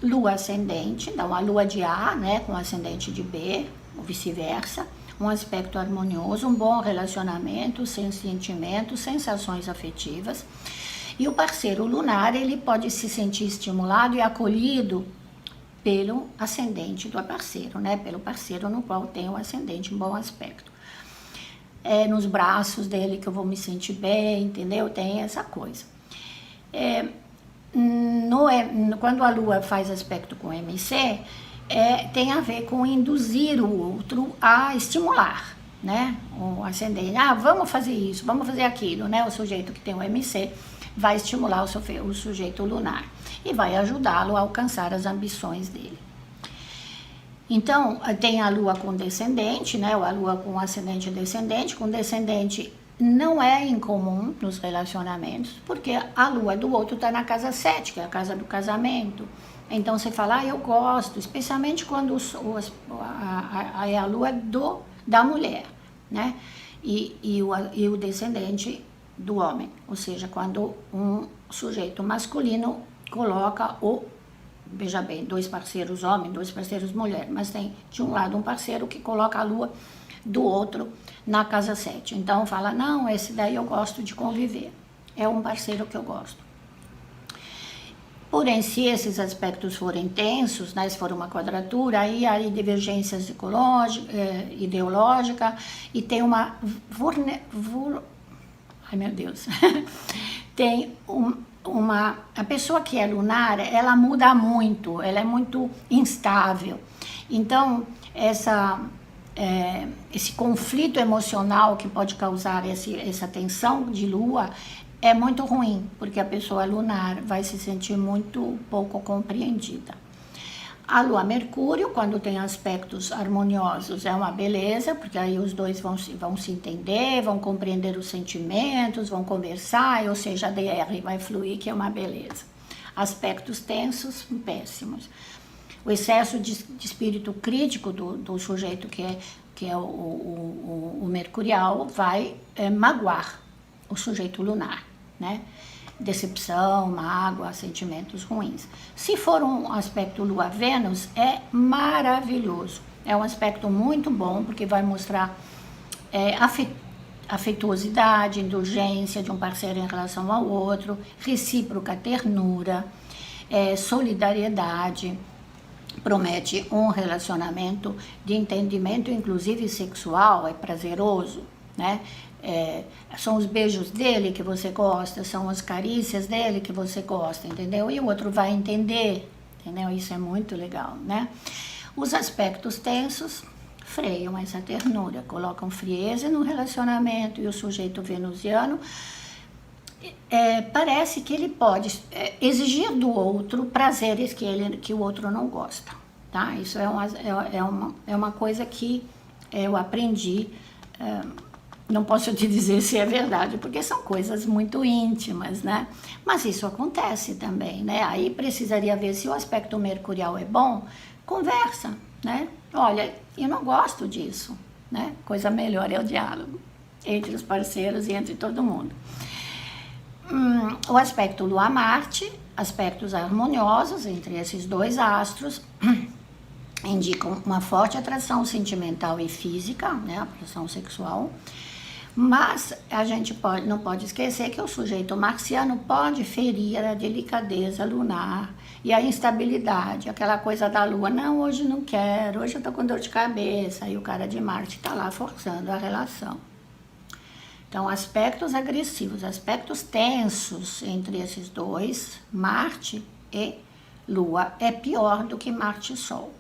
Lua ascendente, então a Lua de A, né, com ascendente de B, ou vice-versa, um aspecto harmonioso, um bom relacionamento, sem sentimentos, sensações afetivas. E o parceiro lunar, ele pode se sentir estimulado e acolhido pelo ascendente do parceiro, né? Pelo parceiro no qual tem o ascendente, um bom aspecto. É nos braços dele que eu vou me sentir bem, entendeu? Tem essa coisa. Quando a Lua faz aspecto com MC, tem a ver com induzir o outro a estimular, né? O ascendente, vamos fazer isso, vamos fazer aquilo, né? O sujeito que tem o MC vai estimular o sujeito lunar e vai ajudá-lo a alcançar as ambições dele. Então, tem a Lua com descendente, né? Ou a Lua com ascendente e descendente. Com descendente não é incomum nos relacionamentos, porque a Lua do outro está na casa 7, que é a casa do casamento. Então, você fala, eu gosto, especialmente quando é a Lua da mulher, né? E o descendente do homem, ou seja, quando um sujeito masculino coloca veja bem, dois parceiros homem, dois parceiros mulher, mas tem de um lado um parceiro que coloca a Lua do outro na casa 7. Então fala, não, esse daí eu gosto de conviver, é um parceiro que eu gosto. Porém, se esses aspectos forem tensos, né, se for uma quadratura, aí há divergências ideológicas e tem uma ai meu Deus, tem a pessoa que é lunar, ela muda muito, ela é muito instável. Então, esse conflito emocional que pode causar essa tensão de Lua é muito ruim, porque a pessoa lunar vai se sentir muito pouco compreendida. A Lua Mercúrio, quando tem aspectos harmoniosos, é uma beleza, porque aí os dois vão se entender, vão compreender os sentimentos, vão conversar, ou seja, a DR vai fluir, que é uma beleza. Aspectos tensos, péssimos. O excesso de espírito crítico do sujeito que é o mercurial vai magoar o sujeito lunar, né? Decepção, mágoa, sentimentos ruins. Se for um aspecto Lua-Vênus, é maravilhoso. É um aspecto muito bom, porque vai mostrar afetuosidade, indulgência de um parceiro em relação ao outro, recíproca ternura, solidariedade, promete um relacionamento de entendimento, inclusive sexual, é prazeroso, né? são os beijos dele que você gosta, são as carícias dele que você gosta, entendeu? E o outro vai entender, entendeu? Isso é muito legal, né? Os aspectos tensos freiam essa ternura, colocam frieza no relacionamento, e o sujeito venusiano parece que ele pode exigir do outro prazeres que o outro não gosta, tá? Isso é uma coisa que eu aprendi. Não posso te dizer se é verdade, porque são coisas muito íntimas, né? Mas isso acontece também, né? Aí precisaria ver se o aspecto mercurial é bom, conversa, né? Olha, eu não gosto disso, né? Coisa melhor é o diálogo entre os parceiros e entre todo mundo. O aspecto Lua-Marte, aspectos harmoniosos entre esses dois astros, indicam uma forte atração sentimental e física, né? Atração sexual. Mas a gente não pode esquecer que o sujeito marciano pode ferir a delicadeza lunar e a instabilidade, aquela coisa da lua, não, hoje não quero, hoje eu tô com dor de cabeça, e o cara de Marte tá lá forçando a relação. Então, aspectos agressivos, aspectos tensos entre esses dois, Marte e Lua, é pior do que Marte e Sol.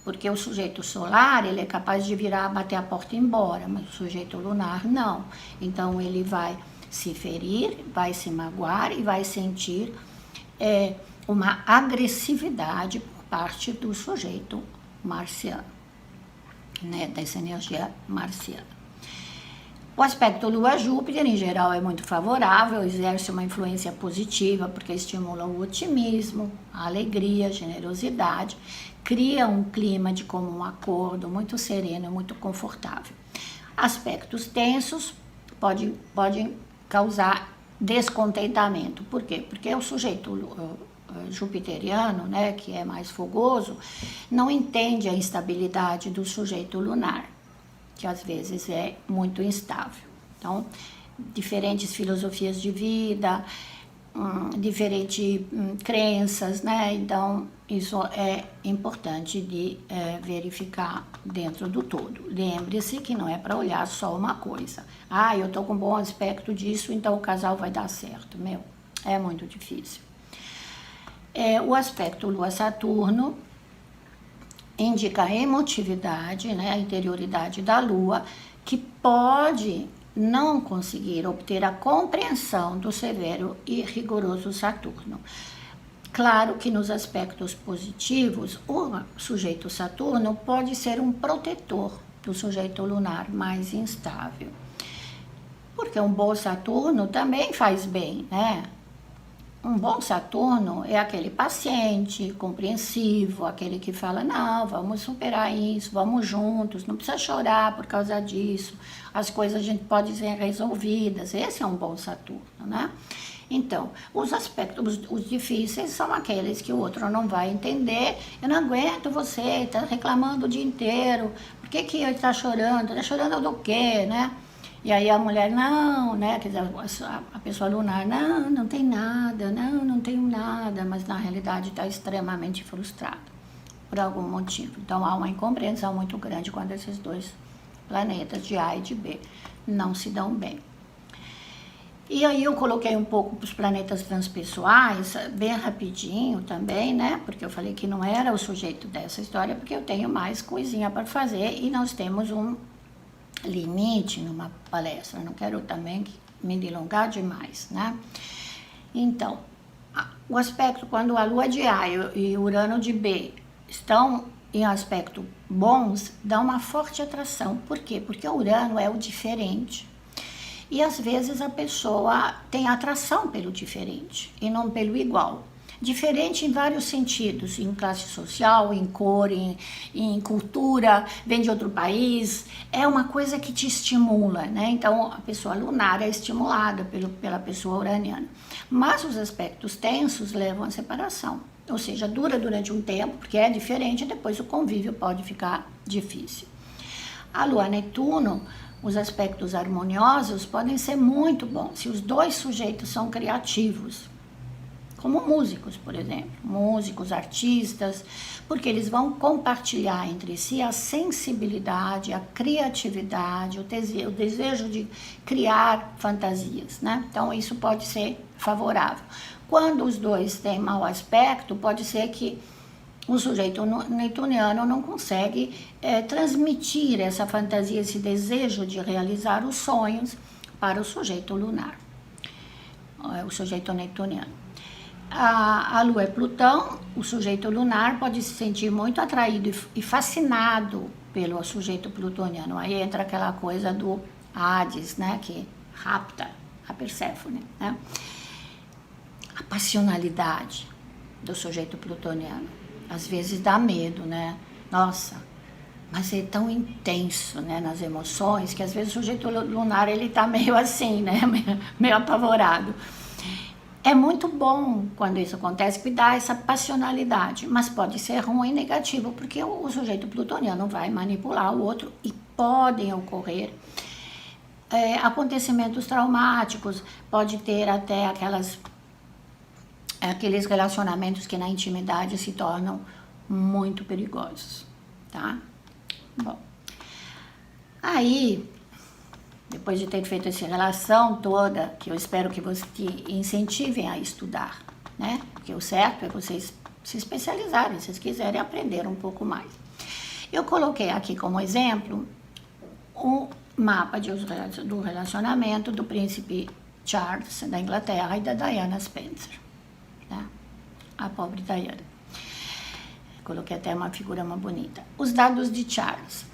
Porque o sujeito solar, ele é capaz de virar, bater a porta e ir embora, mas o sujeito lunar não. Então, ele vai se ferir, vai se magoar e vai sentir uma agressividade por parte do sujeito marciano, né, dessa energia marciana. O aspecto Lua-Júpiter, em geral, é muito favorável, exerce uma influência positiva, porque estimula o otimismo, a alegria, a generosidade, cria um clima de comum acordo muito sereno, muito confortável. Aspectos tensos podem causar descontentamento. Por quê? Porque o sujeito jupiteriano, né, que é mais fogoso, não entende a instabilidade do sujeito lunar, que às vezes é muito instável. Então, diferentes filosofias de vida, diferentes crenças, né? Então, isso é importante de verificar dentro do todo. Lembre-se que não é para olhar só uma coisa. Ah, eu tô com bom aspecto disso, então o casal vai dar certo. Meu, é muito difícil. O aspecto Lua-Saturno indica a emotividade, né, a interioridade da Lua, que pode não conseguir obter a compreensão do severo e rigoroso Saturno. Claro que nos aspectos positivos, o sujeito Saturno pode ser um protetor do sujeito lunar mais instável. Porque um bom Saturno também faz bem, né? Um bom Saturno é aquele paciente, compreensivo, aquele que fala, não, vamos superar isso, vamos juntos, não precisa chorar por causa disso, as coisas a gente pode ser resolvidas. Esse é um bom Saturno, né? Então, os aspectos, os difíceis são aqueles que o outro não vai entender. Eu não aguento você, está reclamando o dia inteiro, por que ele está chorando? Está chorando do quê, né? E aí a mulher, não, né, quer dizer, a pessoa lunar, não tem nada, não tenho nada, mas na realidade está extremamente frustrada por algum motivo. Então há uma incompreensão muito grande quando esses dois planetas de A e de B não se dão bem. E aí eu coloquei um pouco os planetas transpessoais, bem rapidinho também, né, porque eu falei que não era o sujeito dessa história, porque eu tenho mais coisinha para fazer e nós temos um limite numa palestra, não quero também me delongar demais, né? Então, o aspecto, quando a Lua de A e Urano de B estão em aspecto bons, dá uma forte atração. Por quê? Porque o Urano é o diferente. E às vezes a pessoa tem atração pelo diferente e não pelo igual. Diferente em vários sentidos, em classe social, em cor, em cultura, vem de outro país, é uma coisa que te estimula, né? Então, a pessoa lunar é estimulada pela pessoa uraniana. Mas os aspectos tensos levam à separação, ou seja, dura durante um tempo, porque é diferente, depois o convívio pode ficar difícil. A Lua-Netuno, os aspectos harmoniosos podem ser muito bons, se os dois sujeitos são criativos, como músicos, por exemplo, músicos, artistas, porque eles vão compartilhar entre si a sensibilidade, a criatividade, o desejo de criar fantasias, né? Então isso pode ser favorável. Quando os dois têm mau aspecto, pode ser que o sujeito netuniano não consegue transmitir essa fantasia, esse desejo de realizar os sonhos para o sujeito lunar, o sujeito netuniano. A Lua é Plutão, o sujeito lunar pode se sentir muito atraído e fascinado pelo sujeito plutoniano. Aí entra aquela coisa do Hades, né, que rapta a Perséfone, né? A passionalidade do sujeito plutoniano. Às vezes dá medo, né? Nossa, mas é tão intenso, né, nas emoções, que às vezes o sujeito lunar, ele tá meio assim, né, meio apavorado. É muito bom quando isso acontece, que dá essa passionalidade, mas pode ser ruim e negativo, porque o sujeito plutoniano vai manipular o outro e podem ocorrer acontecimentos traumáticos, pode ter até aqueles relacionamentos que na intimidade se tornam muito perigosos, tá? Bom, aí, depois de ter feito essa relação toda, que eu espero que vocês te incentivem a estudar, né? Porque o certo é vocês se especializarem, se vocês quiserem aprender um pouco mais. Eu coloquei aqui como exemplo o mapa do relacionamento do príncipe Charles da Inglaterra e da Diana Spencer, né? A pobre Diana. Coloquei até uma figura mais bonita. Os dados de Charles.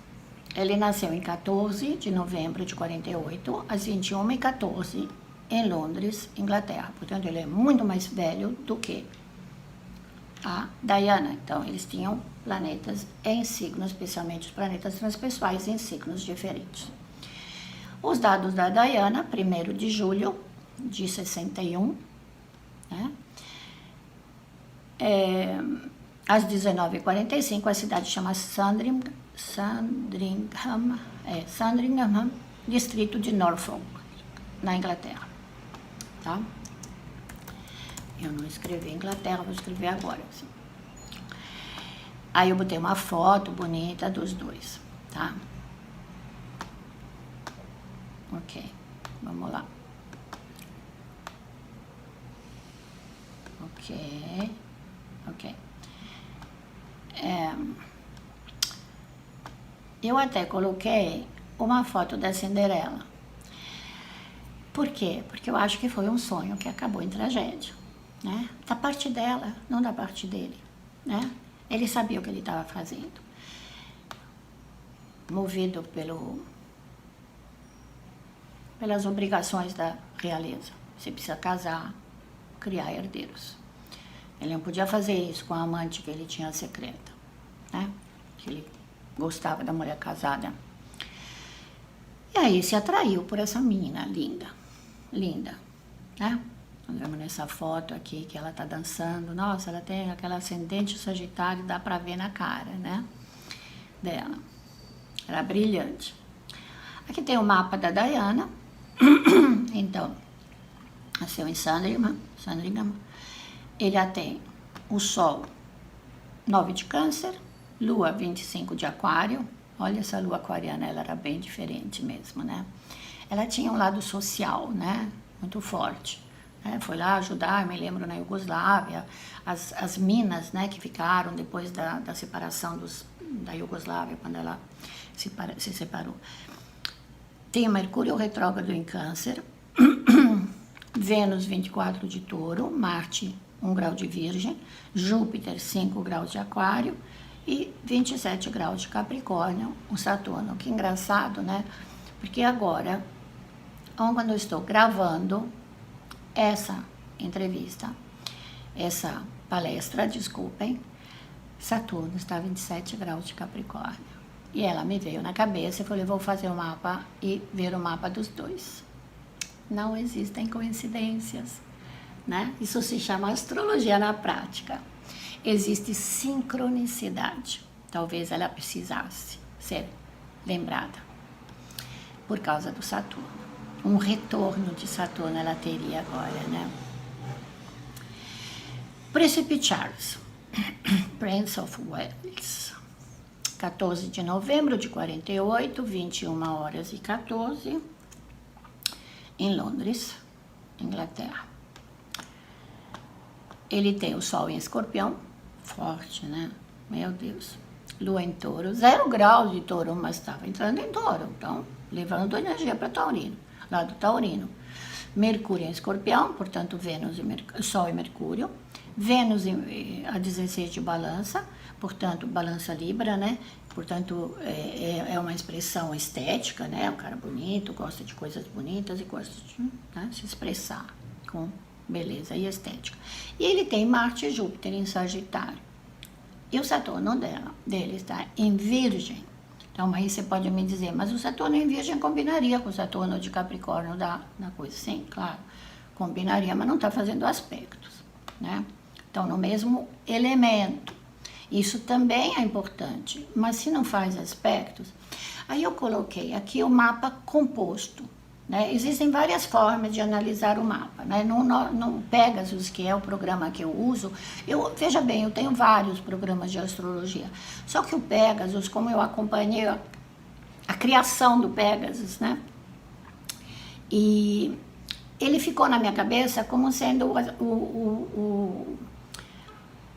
Ele nasceu em 14 de novembro de 48, às 21h14, em Londres, Inglaterra. Portanto, ele é muito mais velho do que a Diana. Então, eles tinham planetas em signos, especialmente os planetas transpessoais, em signos diferentes. Os dados da Diana, 1º de julho de 61, né? Às 19h45, a cidade chama Sandringham, distrito de Norfolk, na Inglaterra, tá? Eu não escrevi Inglaterra, vou escrever agora, assim. Aí eu botei uma foto bonita dos dois, tá? Ok, vamos lá. Ok. Eu até coloquei uma foto da Cinderela. Por quê? Porque eu acho que foi um sonho que acabou em tragédia, né? Da parte dela, não da parte dele, né? Ele sabia o que ele estava fazendo. Movido pelas obrigações da realeza. Você precisa casar, criar herdeiros. Ele não podia fazer isso com a amante que ele tinha secreta, né? Que ele gostava da mulher casada. E aí se atraiu por essa menina linda, né? Nós vemos nessa foto aqui que ela tá dançando. Nossa, ela tem aquela ascendente Sagitário, dá pra ver na cara, né? Dela. Era brilhante. Aqui tem o mapa da Diana. Então, nasceu em Sandringham. Ele já tem o Sol 9 de Câncer, Lua 25 de Aquário. Olha, essa Lua aquariana, ela era bem diferente mesmo, né? Ela tinha um lado social, né? Muito forte. Né? Foi lá ajudar, me lembro, na Iugoslávia, as minas, né, que ficaram depois da separação da Iugoslávia, quando ela se separou. Tem o Mercúrio retrógrado em Câncer, Vênus 24 de Touro, Marte 1 grau de Virgem, Júpiter 5 graus de Aquário e 27 graus de Capricórnio, o Saturno. Que engraçado, né? Porque agora, quando eu estou gravando essa entrevista, essa palestra, desculpem, Saturno está 27 graus de Capricórnio. E ela me veio na cabeça e falei, vou fazer o mapa e ver o mapa dos dois. Não existem coincidências, né? Isso se chama astrologia na prática. Existe sincronicidade. Talvez ela precisasse ser lembrada por causa do Saturno. Um retorno de Saturno ela teria agora, né? Príncipe Charles, Prince of Wales, 14 de novembro de 48, 21h14, em Londres, Inglaterra. Ele tem o Sol em Escorpião, forte, né? Meu Deus. Lua em Touro, 0 graus de Touro, mas estava entrando em Touro, então levando energia para Taurino, lado Taurino. Mercúrio em Escorpião, portanto Vênus e Sol e Mercúrio. Vênus a 16 de Balança, portanto Balança Libra, né? Portanto é uma expressão estética, né? O cara bonito, gosta de coisas bonitas e gosta de, né, se expressar com beleza e estética. E ele tem Marte e Júpiter em Sagitário. E o Saturno dele está em Virgem. Então aí você pode me dizer, mas o Saturno em Virgem combinaria com o Saturno de Capricórnio da coisa? Sim, claro, combinaria, mas não está fazendo aspectos, né? Então no mesmo elemento. Isso também é importante, mas se não faz aspectos, aí eu coloquei aqui o mapa composto, né? Existem várias formas de analisar o mapa, né? No Pegasus, que é o programa que eu uso, veja bem, eu tenho vários programas de astrologia, só que o Pegasus, como eu acompanhei a criação do Pegasus, né? E ele ficou na minha cabeça como sendo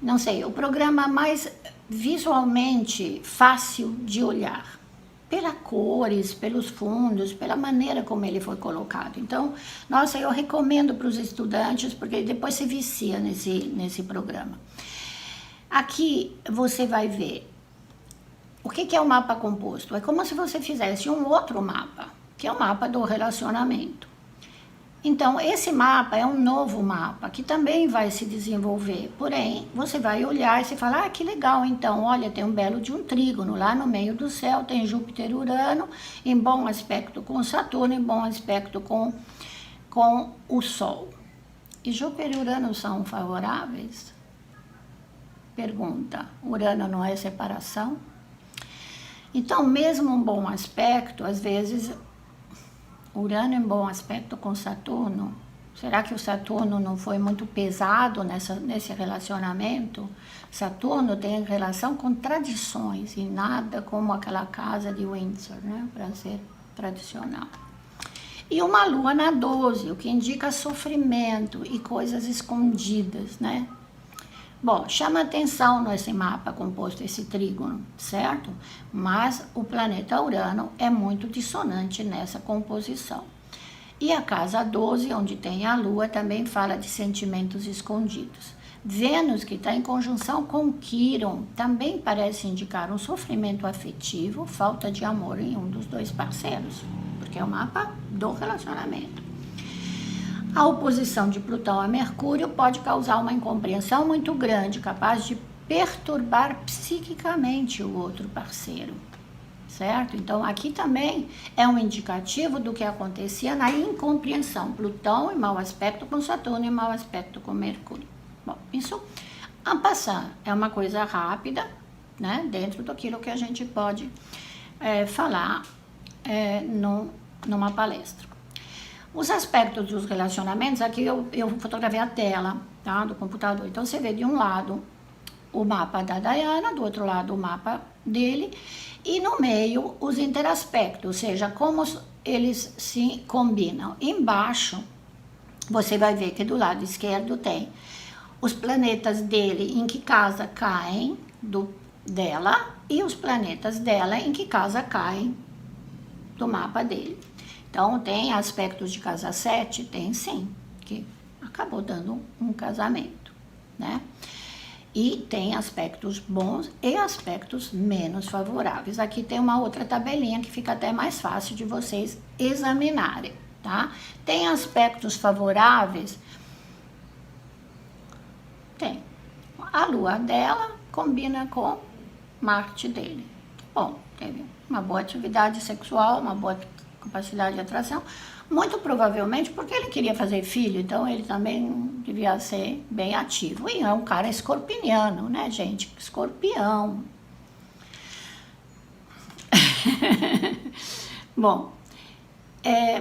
não sei, o programa mais visualmente fácil de olhar, pelas cores, pelos fundos, pela maneira como ele foi colocado. Então, nossa, eu recomendo para os estudantes, porque depois se vicia nesse programa. Aqui você vai ver o que é o mapa composto. É como se você fizesse um outro mapa, que é o mapa do relacionamento. Então, esse mapa é um novo mapa que também vai se desenvolver, porém, você vai olhar e você fala, que legal, então, olha, tem um belo de um trígono, lá no meio do céu tem Júpiter e Urano, em bom aspecto com Saturno, em bom aspecto com o Sol. E Júpiter e Urano são favoráveis? Pergunta, Urano não é separação? Então, mesmo um bom aspecto, às vezes... Urano em bom aspecto com Saturno, será que o Saturno não foi muito pesado nesse relacionamento? Saturno tem relação com tradições e nada como aquela casa de Windsor, né, para ser tradicional. E uma lua na 12, o que indica sofrimento e coisas escondidas, né? Bom, chama atenção nesse mapa composto, esse trígono, certo? Mas o planeta Urano é muito dissonante nessa composição. E a casa 12, onde tem a Lua, também fala de sentimentos escondidos. Vênus, que está em conjunção com Quirón, também parece indicar um sofrimento afetivo, falta de amor em um dos dois parceiros, porque é o mapa do relacionamento. A oposição de Plutão a Mercúrio pode causar uma incompreensão muito grande, capaz de perturbar psiquicamente o outro parceiro, certo? Então, aqui também é um indicativo do que acontecia na incompreensão. Plutão em mau aspecto com Saturno, em mau aspecto com Mercúrio. Bom, isso, en passant, é uma coisa rápida, né? Dentro daquilo que a gente pode falar numa palestra. Os aspectos dos relacionamentos, aqui eu fotografei a tela, tá, do computador. Então, você vê de um lado o mapa da Diana, do outro lado o mapa dele, e no meio os interaspectos, ou seja, como eles se combinam. Embaixo, você vai ver que do lado esquerdo tem os planetas dele, em que casa caem dela, e os planetas dela, em que casa caem do mapa dele. Então, tem aspectos de casa 7? Tem sim, que acabou dando um casamento, né? E tem aspectos bons e aspectos menos favoráveis. Aqui tem uma outra tabelinha que fica até mais fácil de vocês examinarem, tá? Tem aspectos favoráveis? Tem. A lua dela combina com Marte dele. Bom, teve uma boa atividade sexual, uma boa capacidade de atração, muito provavelmente porque ele queria fazer filho, então ele também devia ser bem ativo. E é um cara escorpiano, né, gente? Escorpião. Bom,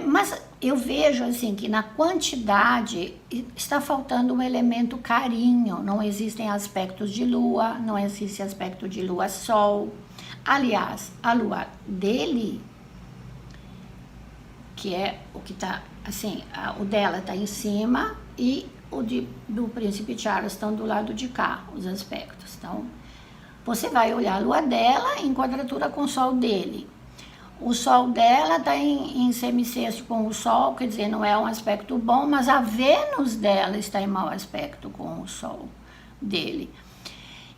mas eu vejo assim que na quantidade está faltando um elemento carinho. Não existem aspectos de lua, não existe aspecto de lua-sol. Aliás, a lua dele, que é o que está assim, o dela está em cima e o do príncipe Charles estão do lado de cá, os aspectos. Então, você vai olhar a lua dela em quadratura com o sol dele. O sol dela está em semicêncio com o sol, quer dizer, não é um aspecto bom, mas a Vênus dela está em mau aspecto com o sol dele.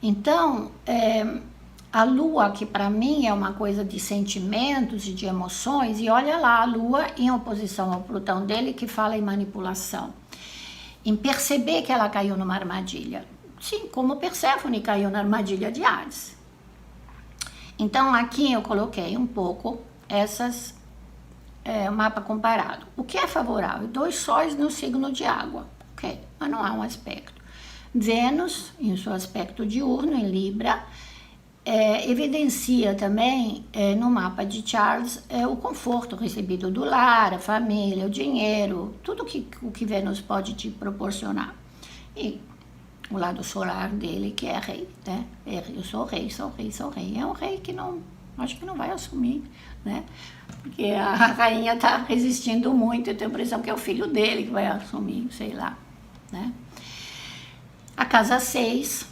Então, a lua, que para mim é uma coisa de sentimentos e de emoções, e olha lá a lua em oposição ao Plutão dele, que fala em manipulação, em perceber que ela caiu numa armadilha. Sim, como Perséfone caiu na armadilha de Hades. Então, aqui eu coloquei um pouco mapa comparado. O que é favorável? 2 sóis no signo de água. Ok, mas não há um aspecto. Vênus, em seu aspecto diurno, em Libra, evidencia também no mapa de Charles o conforto recebido do lar, a família, o dinheiro, tudo o que Vênus pode te proporcionar. E o lado solar dele, que é rei, né? Eu sou rei, sou rei, sou rei. É um rei que acho que não vai assumir, né? Porque a rainha está resistindo muito, eu tenho a impressão que é o filho dele que vai assumir, sei lá, né? A casa 6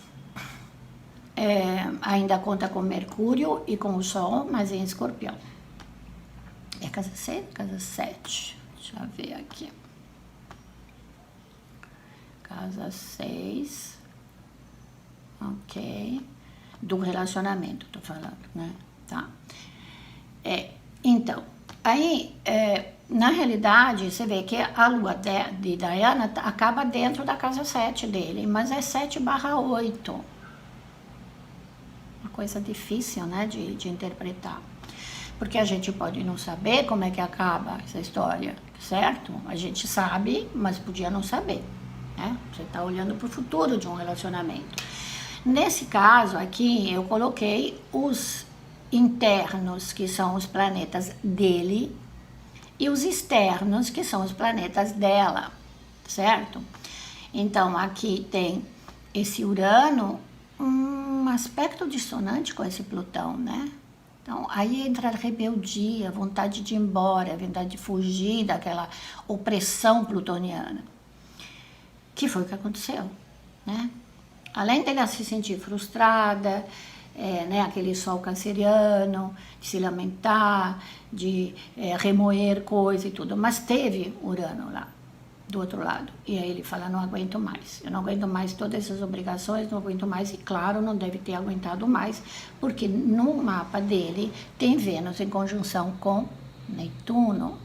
ainda conta com Mercúrio e com o Sol, mas em Escorpião. É casa 6 ou casa 7? Deixa eu ver aqui. Casa 6, ok, do relacionamento, tô falando, né, tá. Então, aí, na realidade, você vê que a lua de Diana acaba dentro da casa 7 dele, mas é 7/8, uma coisa difícil, né, de interpretar, porque a gente pode não saber como é que acaba essa história, certo? A gente sabe, mas podia não saber. Você está olhando para o futuro de um relacionamento. Nesse caso aqui, eu coloquei os internos, que são os planetas dele, e os externos, que são os planetas dela, certo? Então, aqui tem esse Urano, um aspecto dissonante com esse Plutão, né? Então, aí entra a rebeldia, a vontade de ir embora, a vontade de fugir daquela opressão plutoniana. Que foi o que aconteceu, né? Além dela se sentir frustrada, né, aquele sol canceriano, de se lamentar, de remoer coisa e tudo, mas teve Urano lá, do outro lado, e aí ele fala, não aguento mais, eu não aguento mais todas essas obrigações, não aguento mais, e claro, não deve ter aguentado mais, porque no mapa dele tem Vênus em conjunção com Netuno,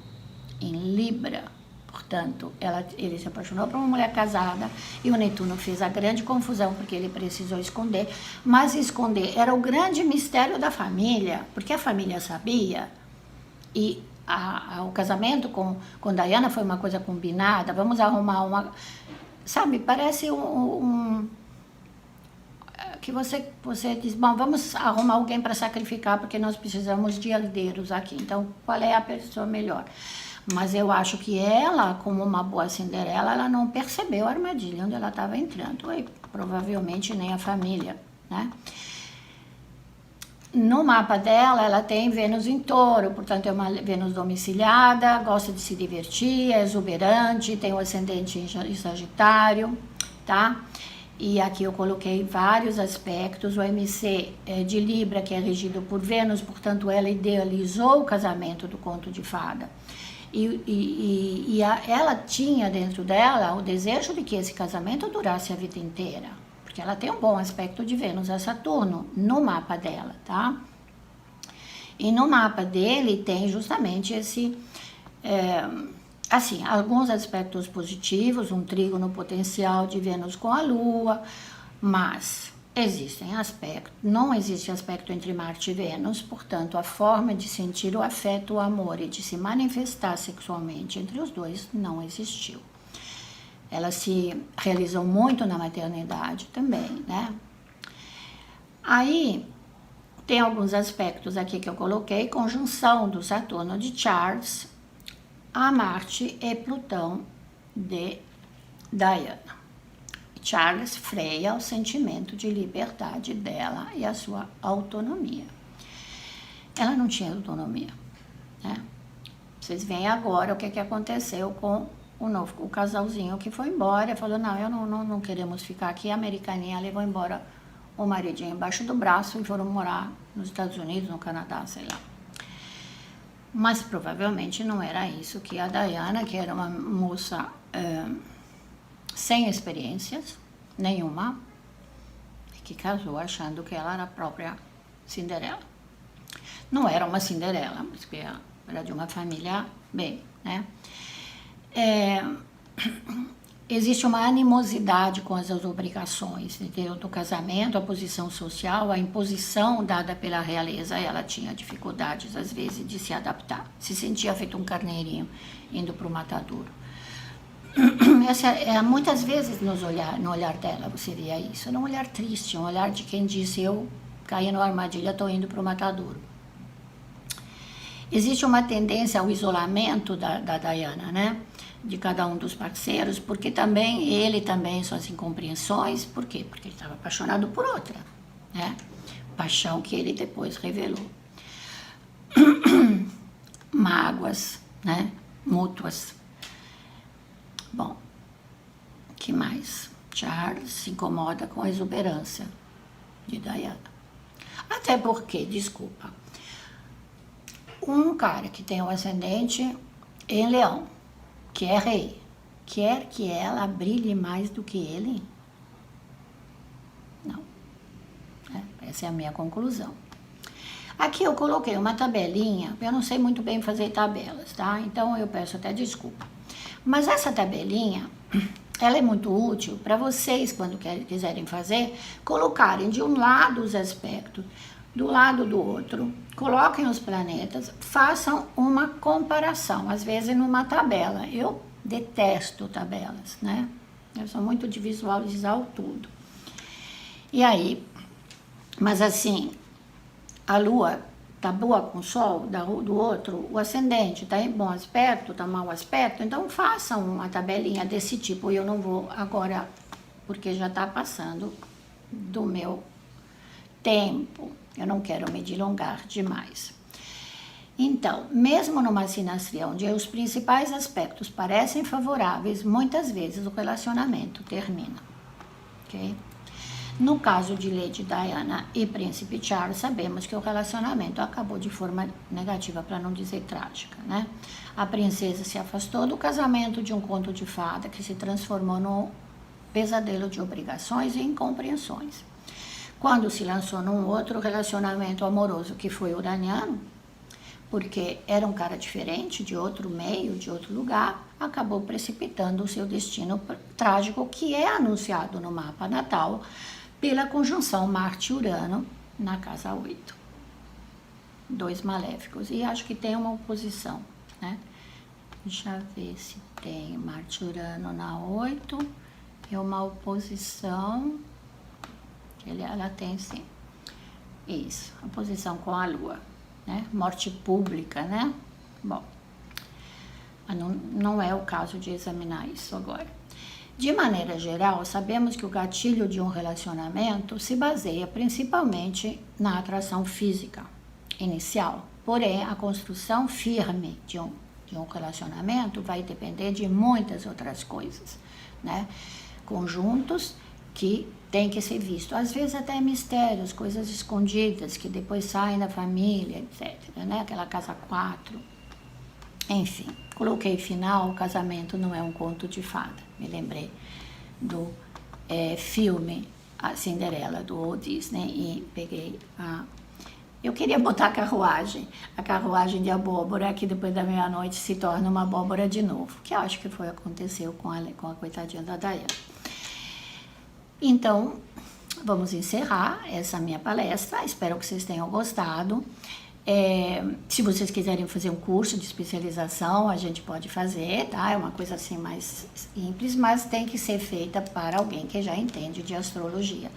em Libra. Portanto, ele se apaixonou por uma mulher casada e o Netuno fez a grande confusão porque ele precisou esconder, mas esconder era o grande mistério da família, porque a família sabia e o casamento com Diana foi uma coisa combinada, vamos arrumar uma... Sabe, parece que você diz, bom, vamos arrumar alguém para sacrificar porque nós precisamos de herdeiros aqui, então qual é a pessoa melhor? Mas eu acho que ela, como uma boa Cinderela, ela não percebeu a armadilha onde ela estava entrando. E provavelmente nem a família, né? No mapa dela, ela tem Vênus em Touro, portanto é uma Vênus domiciliada, gosta de se divertir, é exuberante, tem o ascendente em Sagitário, tá? E aqui eu coloquei vários aspectos, o MC de Libra, que é regido por Vênus, portanto ela idealizou o casamento do conto de fada. Ela tinha dentro dela o desejo de que esse casamento durasse a vida inteira, porque ela tem um bom aspecto de Vênus a Saturno no mapa dela, tá? E no mapa dele tem justamente esse, assim, alguns aspectos positivos, um trígono potencial de Vênus com a Lua, mas existem aspectos, não existe aspecto entre Marte e Vênus, portanto, a forma de sentir o afeto, o amor e de se manifestar sexualmente entre os dois não existiu. Ela se realizou muito na maternidade também, né? Aí, tem alguns aspectos aqui que eu coloquei, conjunção do Saturno de Charles, a Marte e Plutão de Diana. Charles freia o sentimento de liberdade dela e a sua autonomia. Ela não tinha autonomia, né? Vocês veem agora o que aconteceu com o casalzinho que foi embora, falou, não queremos ficar aqui, a americaninha levou embora o maridinho embaixo do braço e foram morar nos Estados Unidos, no Canadá, sei lá. Mas provavelmente não era isso que a Diana, que era uma moça sem experiências nenhuma, que casou achando que ela era a própria Cinderela. Não era uma Cinderela, porque era de uma família bem, né? Existe uma animosidade com as obrigações, entendeu? Do casamento, a posição social, a imposição dada pela realeza. Ela tinha dificuldades, às vezes, de se adaptar. Se sentia feito um carneirinho indo para o matadouro. Muitas vezes no olhar dela você via isso. Era um olhar triste, um olhar de quem disse, eu caí numa armadilha, estou indo para o matadouro. Existe uma tendência ao isolamento da Diana, né? De cada um dos parceiros, porque ele também suas incompreensões. Por quê? Porque ele estava apaixonado por outra, né? Paixão que ele depois revelou. Mágoas, né? Mútuas. Bom, que mais? Charles se incomoda com a exuberância de Diana. Até porque, desculpa, um cara que tem um ascendente em Leão, que é rei, quer que ela brilhe mais do que ele? Não. Essa é a minha conclusão. Aqui eu coloquei uma tabelinha, eu não sei muito bem fazer tabelas, tá? Então eu peço até desculpa. Mas essa tabelinha, ela é muito útil para vocês, quando quiserem fazer, colocarem de um lado os aspectos, do lado do outro, coloquem os planetas, façam uma comparação, às vezes numa tabela. Eu detesto tabelas, né? Eu sou muito de visualizar o tudo. E aí, mas assim, a Lua tá boa com o Sol do outro, o ascendente tá em bom aspecto, tá mau aspecto, então façam uma tabelinha desse tipo. Eu não vou agora, porque já tá passando do meu tempo. Eu não quero me delongar demais. Então, mesmo numa sinastria onde os principais aspectos parecem favoráveis, muitas vezes o relacionamento termina. Ok? No caso de Lady Diana e Príncipe Charles, sabemos que o relacionamento acabou de forma negativa, para não dizer trágica, né? A princesa se afastou do casamento de um conto de fada que se transformou num pesadelo de obrigações e incompreensões. Quando se lançou num outro relacionamento amoroso que foi uraniano, porque era um cara diferente, de outro meio, de outro lugar, acabou precipitando o seu destino trágico, que é anunciado no mapa natal pela conjunção Marte-Urano na casa 8. 2 maléficos. E acho que tem uma oposição, né? Deixa eu ver se tem Marte-Urano na 8 e uma oposição. Ela tem sim. Isso, a posição com a Lua, né? Morte pública, né? Bom, não é o caso de examinar isso agora. De maneira geral, sabemos que o gatilho de um relacionamento se baseia principalmente na atração física inicial. Porém, a construção firme de um relacionamento vai depender de muitas outras coisas, né? Conjuntos que tem que ser visto. Às vezes até mistérios, coisas escondidas que depois saem da família, etc. Né? Aquela casa 4. Enfim, coloquei final, o casamento não é um conto de fada. Me lembrei do filme A Cinderela, do Walt Disney, e peguei eu queria botar a carruagem de abóbora, que depois da meia-noite se torna uma abóbora de novo, que eu acho que aconteceu com a coitadinha da Diana. Então, vamos encerrar essa minha palestra. Espero que vocês tenham gostado. Se vocês quiserem fazer um curso de especialização, a gente pode fazer, tá? É uma coisa assim mais simples, mas tem que ser feita para alguém que já entende de astrologia.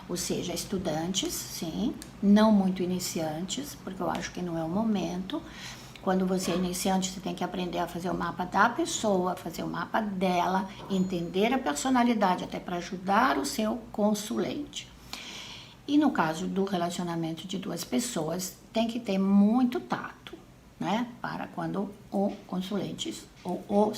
Ou seja, estudantes, sim, não muito iniciantes, porque eu acho que não é o momento. quando você é iniciante, você tem que aprender a fazer o mapa da pessoa, fazer o mapa dela, entender a personalidade, até para ajudar o seu consulente. E no caso do relacionamento de duas pessoas, tem que ter muito tato, né? Para quando o consulente ou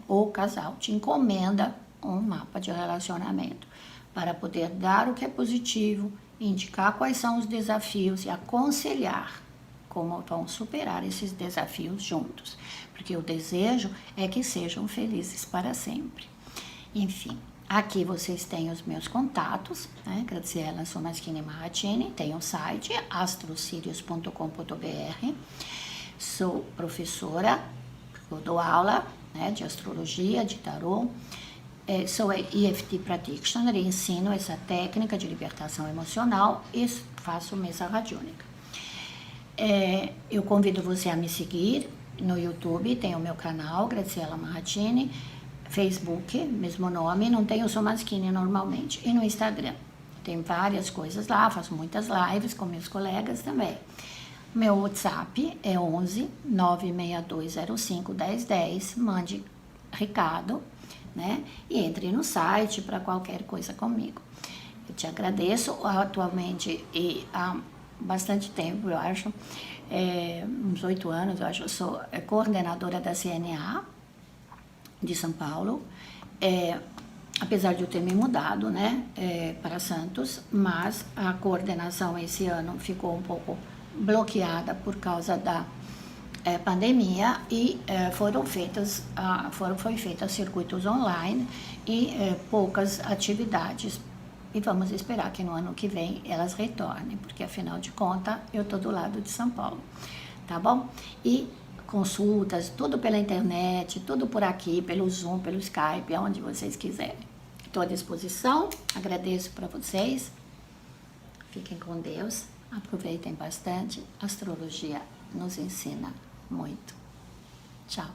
o casal te encomenda um mapa de relacionamento, para poder dar o que é positivo, indicar quais são os desafios e aconselhar como vão superar esses desafios juntos. Porque o desejo é que sejam felizes para sempre. Enfim. Aqui vocês têm os meus contatos, né? Graziella Somaschini Marratini, tem o site astrosirius.com.br. Sou professora, eu dou aula, né, de astrologia, de tarô. Sou EFT Practitioner e ensino essa técnica de libertação emocional e faço mesa radiônica. Eu convido você a me seguir no YouTube, tem o meu canal, Graziella Marratini. Facebook, mesmo nome, não tenho Somaschini normalmente. E no Instagram, tem várias coisas lá, faço muitas lives com meus colegas também. Meu WhatsApp é 11 96205 1010, mande recado, né? E entre no site para qualquer coisa comigo. Eu te agradeço atualmente e há bastante tempo, eu acho, uns 8 anos, eu acho, eu sou coordenadora da CNA, de São Paulo, apesar de eu ter me mudado, né, para Santos, mas a coordenação esse ano ficou um pouco bloqueada por causa da pandemia e foram feitos circuitos online e poucas atividades. E vamos esperar que no ano que vem elas retornem, porque afinal de contas eu estou do lado de São Paulo, tá bom? E consultas, tudo pela internet, tudo por aqui, pelo Zoom, pelo Skype, aonde vocês quiserem. Estou à disposição, agradeço para vocês. Fiquem com Deus, aproveitem bastante. A astrologia nos ensina muito. Tchau.